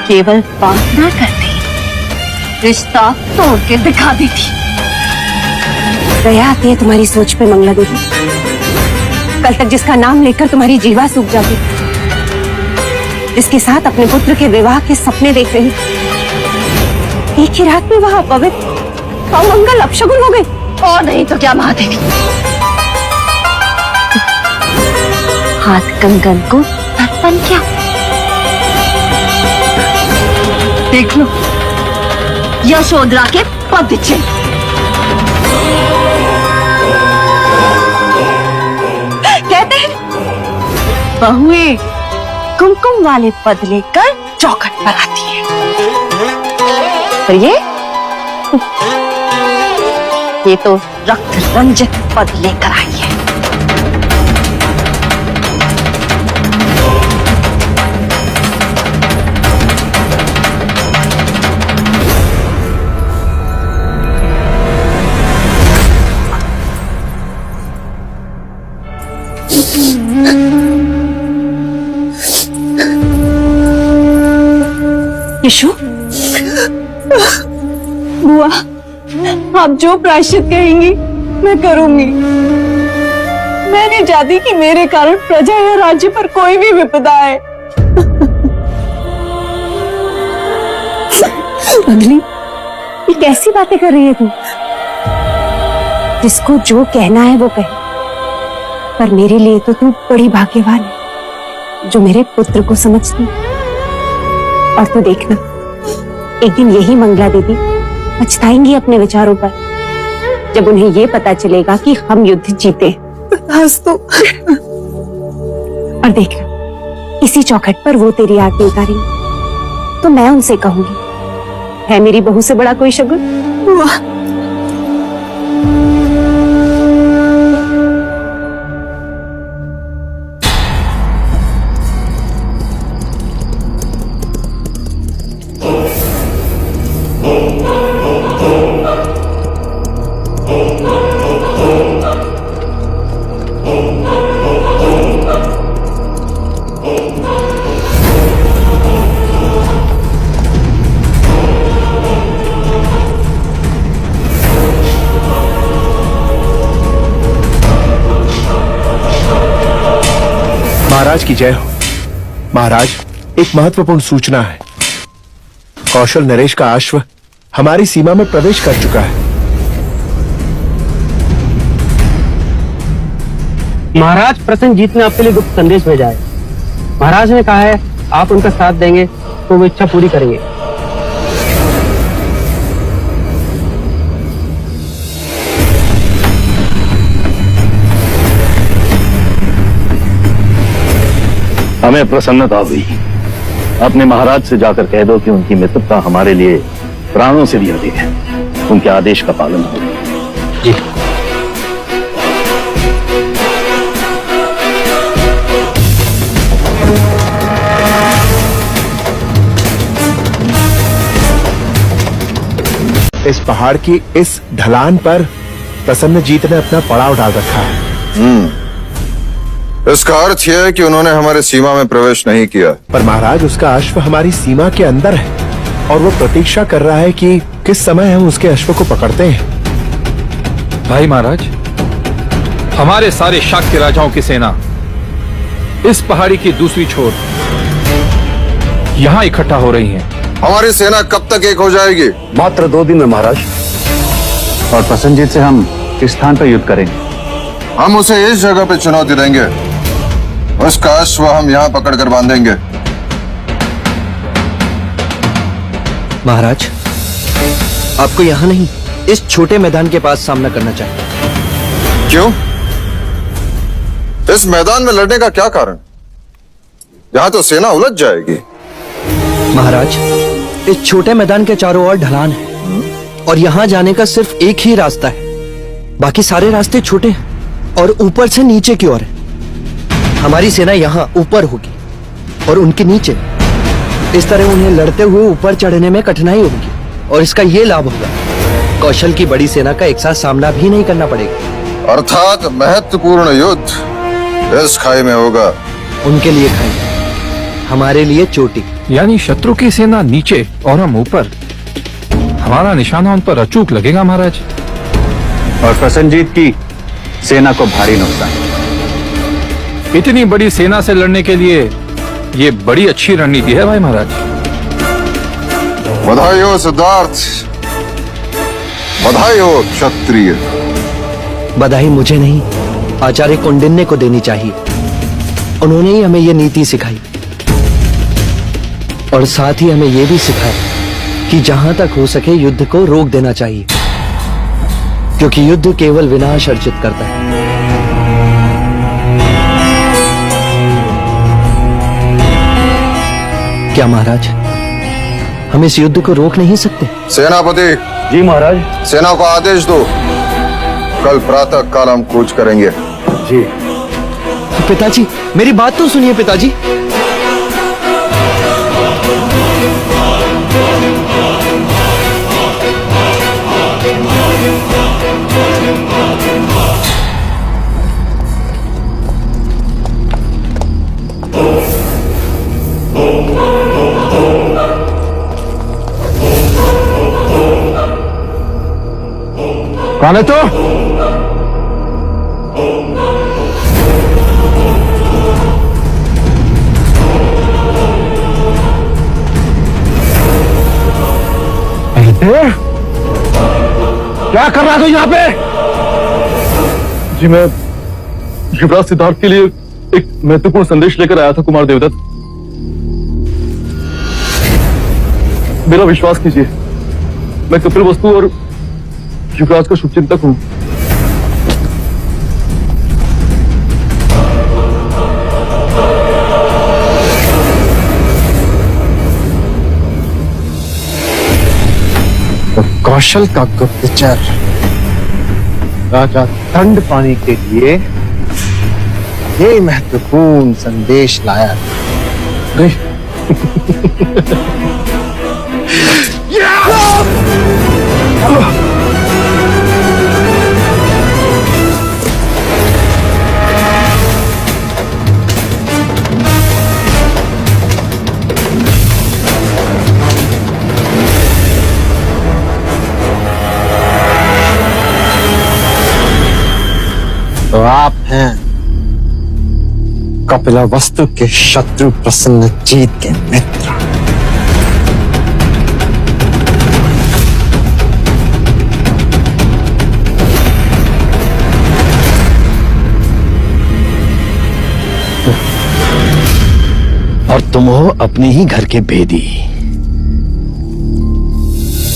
केवल बात ना करती, रिश्ता तोड़ के दिखा देती। दया आती है तुम्हारी सोच पे मंगला दीदी। कल तक जिसका नाम लेकर तुम्हारी जीवा सूख जाती, इसके साथ अपने पुत्र के विवाह के सपने देख रही थी। एक ही रात में वह अपवित्र और मंगल अपशगुन हो गई। और नहीं तो क्या महादेवी, हाथ कंगन को दर्पण क्या, देख लो यशोधरा के पद चिन्ह। कहते हैं बहुएं कुमकुम वाले पद लेकर चौखट पर आती है, पर ये तो रक्त रंजित पद लेकर आई है। यशु, बुआ, आप जो प्रायश्चित कहेंगी मैं करूंगी। मैं नहीं चाहती कि मेरे कारण प्रजा या राज्य पर कोई भी विपदा आए। अगली, ये कैसी बातें कर रही है तू? जिसको जो कहना है वो कहे, पर मेरे लिए तो तू बड़ी भाग्यवान है जो मेरे पुत्र को समझती। और तो देखना, एक दिन यही मंगला दीदी पछताएंगी अपने विचारों पर, जब उन्हें ये पता चलेगा कि हम युद्ध जीते। तो और देखना, इसी चौखट पर वो तेरी आरती उतारेंगे तो मैं उनसे कहूंगी, है मेरी बहू से बड़ा कोई शगुन? वाह, महाराज की जय हो। महाराज, एक महत्वपूर्ण सूचना है। कौशल नरेश का अश्व हमारी सीमा में प्रवेश कर चुका है। महाराज, प्रसन्नजीत ने आपके लिए गुप्त संदेश भेजा है। महाराज ने कहा है आप उनका साथ देंगे तो वो इच्छा पूरी करेंगे। हमें प्रसन्नता हुई। अपने महाराज से जाकर कह दो कि उनकी मित्रता हमारे लिए प्राणों से भी अधिक है। उनके आदेश का पालन हो। जी। इस पहाड़ की इस ढलान पर प्रसन्नजीत ने अपना पड़ाव डाल रखा है। इसका अर्थ यह है कि उन्होंने हमारे सीमा में प्रवेश नहीं किया। पर महाराज, उसका अश्व हमारी सीमा के अंदर है और वो प्रतीक्षा कर रहा है कि किस समय हम उसके अश्व को पकड़ते हैं। भाई महाराज, हमारे सारे शाक्य राजाओं की सेना इस पहाड़ी की दूसरी छोर यहाँ इकट्ठा हो रही है। हमारी सेना कब तक एक हो जाएगी? मात्र 2 दिन में महाराज। और प्रसन्नजीत से हम किस स्थान पर युद्ध करेंगे? हम उसे इस जगह पे चुनौती देंगे। उसका अश्व हम यहाँ पकड़ कर बांधेंगे। महाराज, आपको यहाँ नहीं, इस छोटे मैदान के पास सामना करना चाहिए। क्यों? इस मैदान में लड़ने का क्या कारण? यहाँ तो सेना उलझ जाएगी। महाराज, इस छोटे मैदान के चारों ओर ढलान है और यहाँ जाने का सिर्फ एक ही रास्ता है। बाकी सारे रास्ते छोटे हैं और ऊपर से नीचे की ओर है। हमारी सेना यहाँ ऊपर होगी और उनके नीचे। इस तरह उन्हें लड़ते हुए ऊपर चढ़ने में कठिनाई होगी और इसका ये लाभ होगा, कौशल की बड़ी सेना का एक साथ सामना भी नहीं करना पड़ेगा। अर्थात महत्वपूर्ण युद्ध इस खाई में होगा। उनके लिए खाई, हमारे लिए चोटी। यानी शत्रु की सेना नीचे और हम ऊपर। हमारा निशाना उन पर अचूक लगेगा महाराज। और प्रसन्नजीत की सेना को भारी नुकसान। इतनी बड़ी सेना से लड़ने के लिए ये बड़ी अच्छी रणनीति है भाई महाराज। बधाई हो सिद्धार्थ, बधाई हो क्षत्रिय। बधाई मुझे नहीं, आचार्य कौंडिन्य को देनी चाहिए। उन्होंने ही हमें यह नीति सिखाई और साथ ही हमें यह भी सिखाया कि जहां तक हो सके युद्ध को रोक देना चाहिए, क्योंकि युद्ध केवल विनाश अर्जित करता है। क्या महाराज, हम इस युद्ध को रोक नहीं सकते? सेनापति जी महाराज। सेना को आदेश दो, कल प्रातः काल हम कूच करेंगे। जी पिताजी, मेरी बात तो सुनिए पिताजी। कौन है तो? क्या कर रहा था यहाँ पे? जी मैं युवराज सिद्धार्थ के लिए एक महत्वपूर्ण संदेश लेकर आया था कुमार देवदत्त। मेरा विश्वास कीजिए, मैं कपिलवस्तु और युवराज का शुभचिंतक हूं। तो कौशल का गुप्तचर राजा दंड पाने के लिए ये महत्वपूर्ण संदेश लाया था। तो आप हैं कपिलवस्तु के शत्रु प्रसन्नजीत के मित्र। और तुम हो अपने ही घर के भेदी।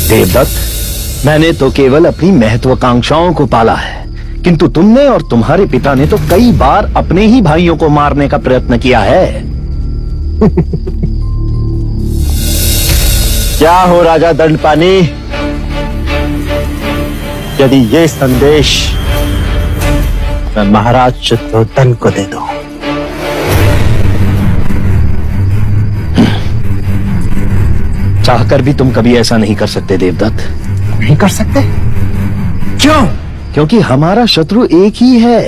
देवदत्त, मैंने तो केवल अपनी महत्वाकांक्षाओं को पाला है, किंतु तुमने और तुम्हारे पिता ने तो कई बार अपने ही भाइयों को मारने का प्रयत्न किया है। क्या हो राजा दंडपानी, यदि ये संदेश मैं महाराज शुद्धोधन को दे दूं? चाहकर भी तुम कभी ऐसा नहीं कर सकते देवदत्त। नहीं कर सकते? क्यों? क्योंकि हमारा शत्रु एक ही है,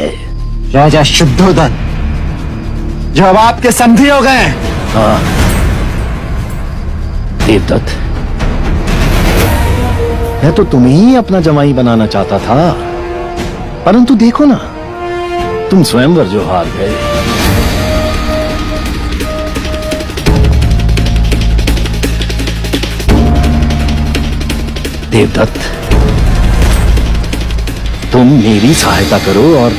राजा शुद्धोधन, जो अब आपके संधि हो गए। हाँ देवदत्त, मैं तो तुम्हें ही अपना जमाई बनाना चाहता था, परंतु देखो ना, तुम स्वयंवर जो हार गए। देवदत्त, तुम मेरी सहायता करो और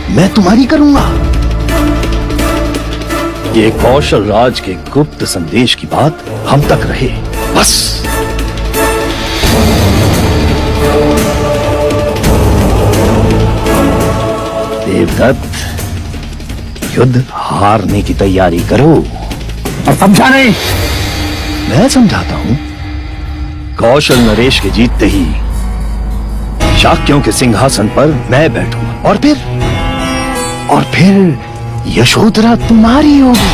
मैं तुम्हारी करूंगा। ये कौशल राज के गुप्त संदेश की बात हम तक रहे, बस। देवदत्त, युद्ध हारने की तैयारी करो। और समझा नहीं? मैं समझाता हूं। कौशल नरेश के जीतते ही शाक्यों के सिंहासन पर मैं बैठूंगा और फिर यशोधरा तुम्हारी होगी।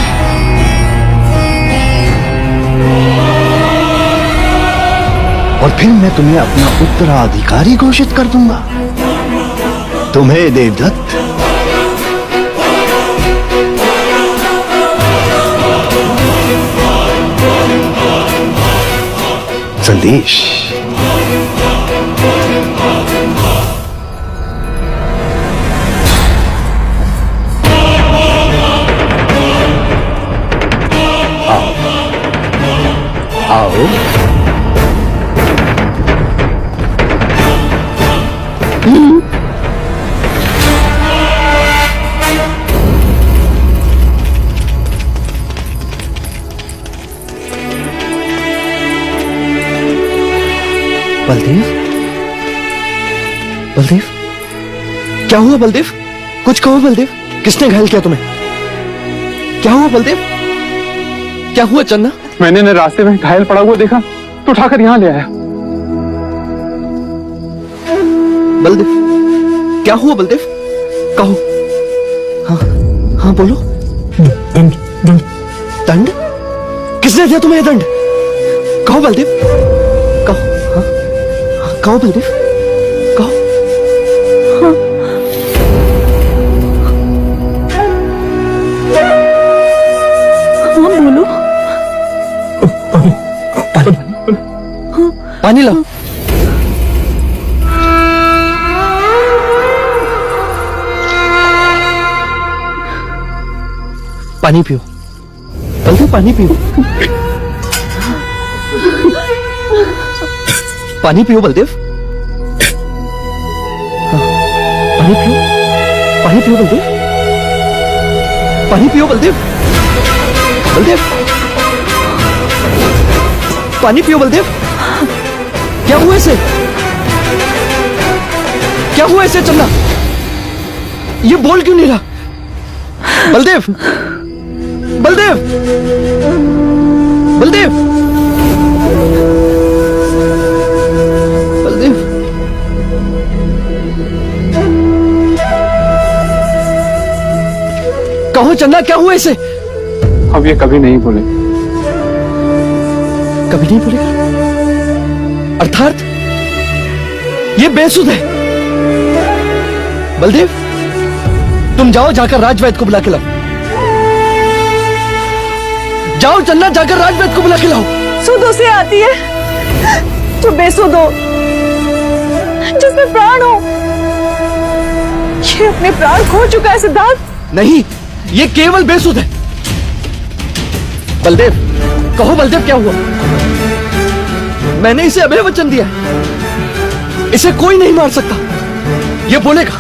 और फिर मैं तुम्हें अपना उत्तराधिकारी घोषित कर दूंगा। तुम्हें देवदत्त। संदेश। बलदेव, बलदेव, क्या हुआ बलदेव? कुछ कहो बलदेव, किसने घायल किया तुम्हें? क्या हुआ बलदेव? क्या हुआ चन्ना? मैंने न रास्ते में घायल पड़ा हुआ देखा तो उठाकर यहाँ ले आया। बलदेव, क्या हुआ बलदेव? कहो। हाँ हाँ बोलो। दंड दंड दंड? किसने दिया तुम्हें दंड? कहो बलदेव, कहो। हाँ हाँ कहो बलदेव, कहो। हाँ बोलो। पानी लाओ। पानी पियो बलदेव, पानी पियो। पानी पियो बलदेव। हाँ, पानी पियो, पानी पियो बलदेव, पानी पियो बलदेव, बलदेव, पानी पियो बलदेव। क्या हुआ इसे? क्या हुआ इसे चन्ना? ये बोल क्यों नहीं रहा? बलदेव, बलदेव, बलदेव, बलदेव, कहो चन्ना, क्या हुआ इसे? अब ये कभी नहीं बोले। कभी नहीं बोलेगा? अर्थात ये बेसुध है। बलदेव, तुम जाओ, जाकर राजवैद्य को बुला के लाओ। जाओ चन्ना, जाकर राजवैद्य को बुला के लाओ। सुध उसे आती है जो बेसुध हो, जिसमें प्राण हो। ये अपने प्राण खो चुका है सिद्धार्थ। नहीं, ये केवल बेसुध है। बलदेव, कहो बलदेव, क्या हुआ? मैंने इसे अभय वचन दिया है, इसे कोई नहीं मार सकता। ये बोलेगा।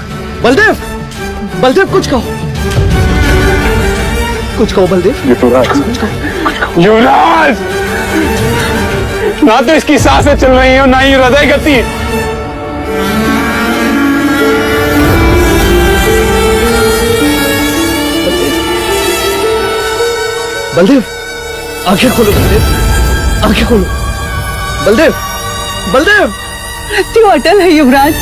बलदेव, बलदेव कुछ कहो, कुछ कहो बलदेव। युवराज, ना तो इसकी सांसें चल रही हैं और ना ही हृदय गति। बलदेव, आंखें खोलो बलदेव, आंखें खोलो। बलदेव, बलदेव, मृत्यु अटल है युवराज।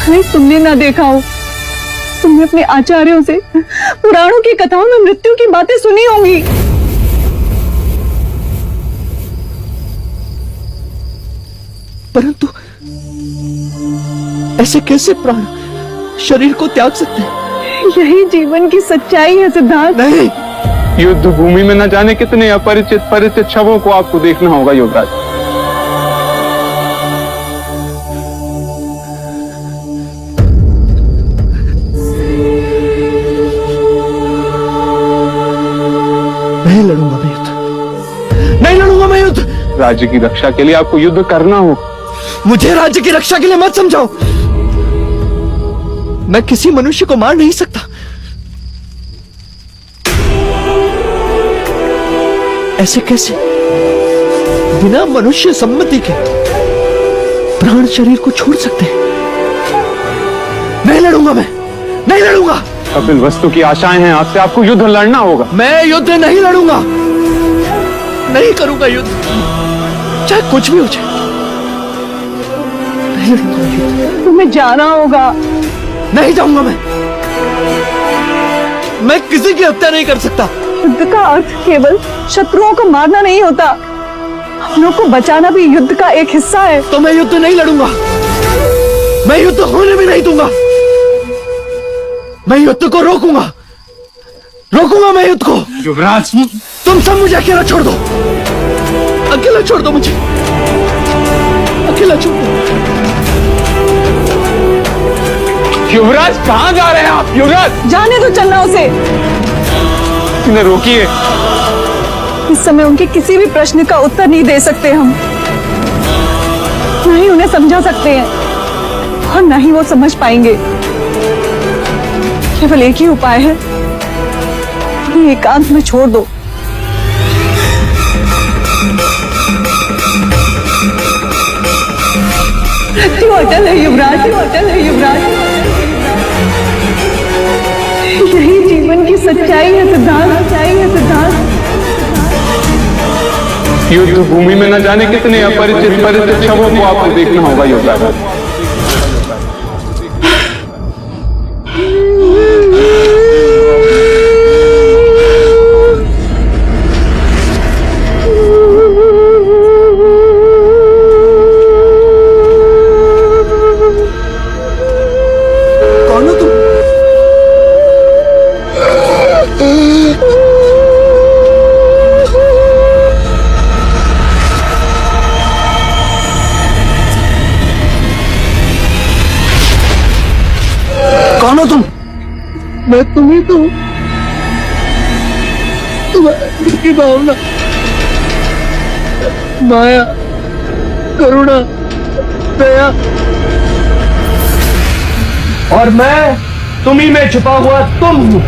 अरे तुमने ना देखा हो, तुमने अपने आचार्यों से पुराणों की कथाओं में मृत्यु की बातें सुनी होंगी। परंतु ऐसे कैसे प्राण शरीर को त्याग सकते हैं? यही जीवन की सच्चाई है सिद्धार्थ। नहीं, युद्ध भूमि में न जाने कितने अपरिचित परिचित शवों को आपको देखना होगा युवराज। नहीं लड़ूंगा मैं युद्ध, नहीं लड़ूंगा मैं युद्ध। राज्य की रक्षा के लिए आपको युद्ध करना होगा। मुझे राज्य की रक्षा के लिए मत समझाओ। मैं किसी मनुष्य को मार नहीं सकता। ऐसे कैसे बिना मनुष्य सम्मति के प्राण शरीर को छोड़ सकते हैं? नहीं लड़ूंगा मैं, नहीं लड़ूंगा। कपिल वस्तु की आशाएं हैं आपसे, आपको युद्ध लड़ना होगा। मैं युद्ध नहीं लड़ूंगा, नहीं करूंगा युद्ध, चाहे कुछ भी हो जाए। नहीं लड़ूंगा युद्ध। तुम्हें जाना होगा। नहीं जाऊंगा मैं किसी की हत्या नहीं कर सकता। युद्ध का अर्थ केवल शत्रुओं को मारना नहीं होता, अपनों को बचाना भी युद्ध का एक हिस्सा है। तो मैं युद्ध नहीं लड़ूंगा, मैं युद्ध होने भी नहीं दूंगा। मैं युद्ध को रोकूंगा, रोकूंगा मैं युद्ध को। युवराज, तुम सब मुझे अकेला छोड़ दो, अकेला छोड़ दो मुझे, अकेला छोड़ दो। युवराज कहाँ जा रहे हैं आप? युवराज, जाने दो चलना उसे। इन्हें रोकिए, इस समय उनके किसी भी प्रश्न का उत्तर नहीं दे सकते हम, न ही उन्हें समझा सकते हैं और न ही वो समझ पाएंगे। केवल एक ही उपाय है, उन्हें एकांत में छोड़ दो। तू अटल है युवराज, तू अटल है युवराज। यही जीवन की सच्चाई है सिद्धार्थ, सच्चाई है सिद्धार्थ। युद्ध भूमि में न जाने कितने अपरिचित परिचित शवों को आपको देखना होगा योद्धा। कौन हो तुम? कौन हो तुम? मैं तुम्ही तो हूं। तुम्हारी भावना, माया, करुणा, दया, और मैं तुम्ही में छुपा हुआ तुम हूं।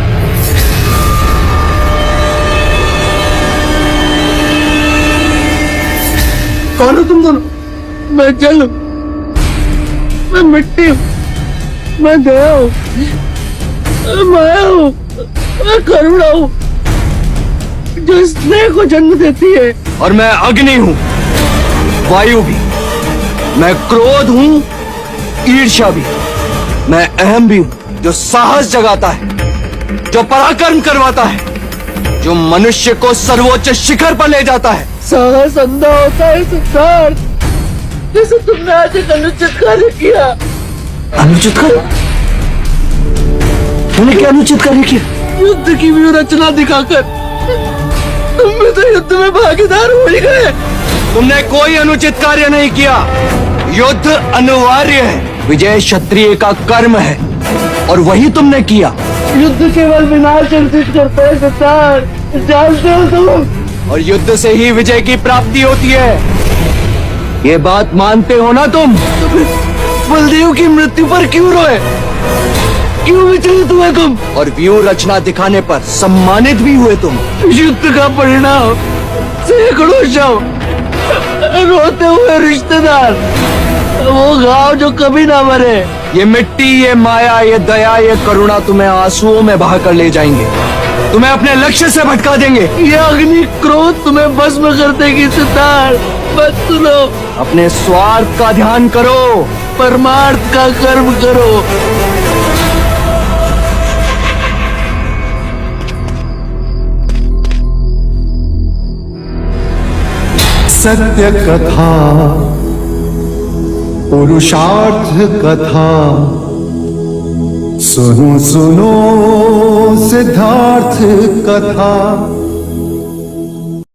कौन हो तुम दोनों? मैं जल हूं, मैं मिट्टी हूं, मैं दया हूं, मैं माया हूं, मैं करुणा हूं जो स्नेह को जन्म देती है। और मैं अग्नि हूं, वायु भी। मैं क्रोध हूं, ईर्ष्या भी। मैं अहम भी हूं, जो साहस जगाता है, जो पराक्रम करवाता है, जो मनुष्य को सर्वोच्च शिखर पर ले जाता है। साहस अंधा होता है सिद्धार्थ, जैसे तुमने आज एक अनुचित कार्य किया। अनुचित कार्य? तुमने क्या अनुचित कार्य किया? युद्ध की व्यूह रचना दिखाकर तुम भी तो युद्ध में भागीदार हो ही गए। तुमने कोई अनुचित कार्य नहीं किया। युद्ध अनिवार्य है, विजय क्षत्रिय का कर्म है, और वही तुमने किया। युद्ध केवल विनाश अर्जित करता है सिद्धार्थ, जानते हो तुम। और युद्ध से ही विजय की प्राप्ति होती है, ये बात मानते हो ना तुम? बलदेव की मृत्यु पर क्यों रोए, क्यों विचलित हुए तुम? और व्यूह रचना दिखाने पर सम्मानित भी हुए तुम। युद्ध का परिणाम सैकड़ों शव, रोते हुए रिश्तेदार, वो घाव जो कभी ना मरे। ये मिट्टी, ये माया, ये दया, ये करुणा तुम्हें आंसुओं में बहा कर ले जाएंगे, तुम्हें अपने लक्ष्य से भटका देंगे। ये अग्नि क्रोध तुम्हें भस्म कर देगी सिद्धार्थ। मत सुनो, अपने स्वार्थ का ध्यान करो, परमार्थ का कर्म करो। सत्य कथा, पुरुषार्थ कथा, सुनो सुनो सिद्धार्थ कथा।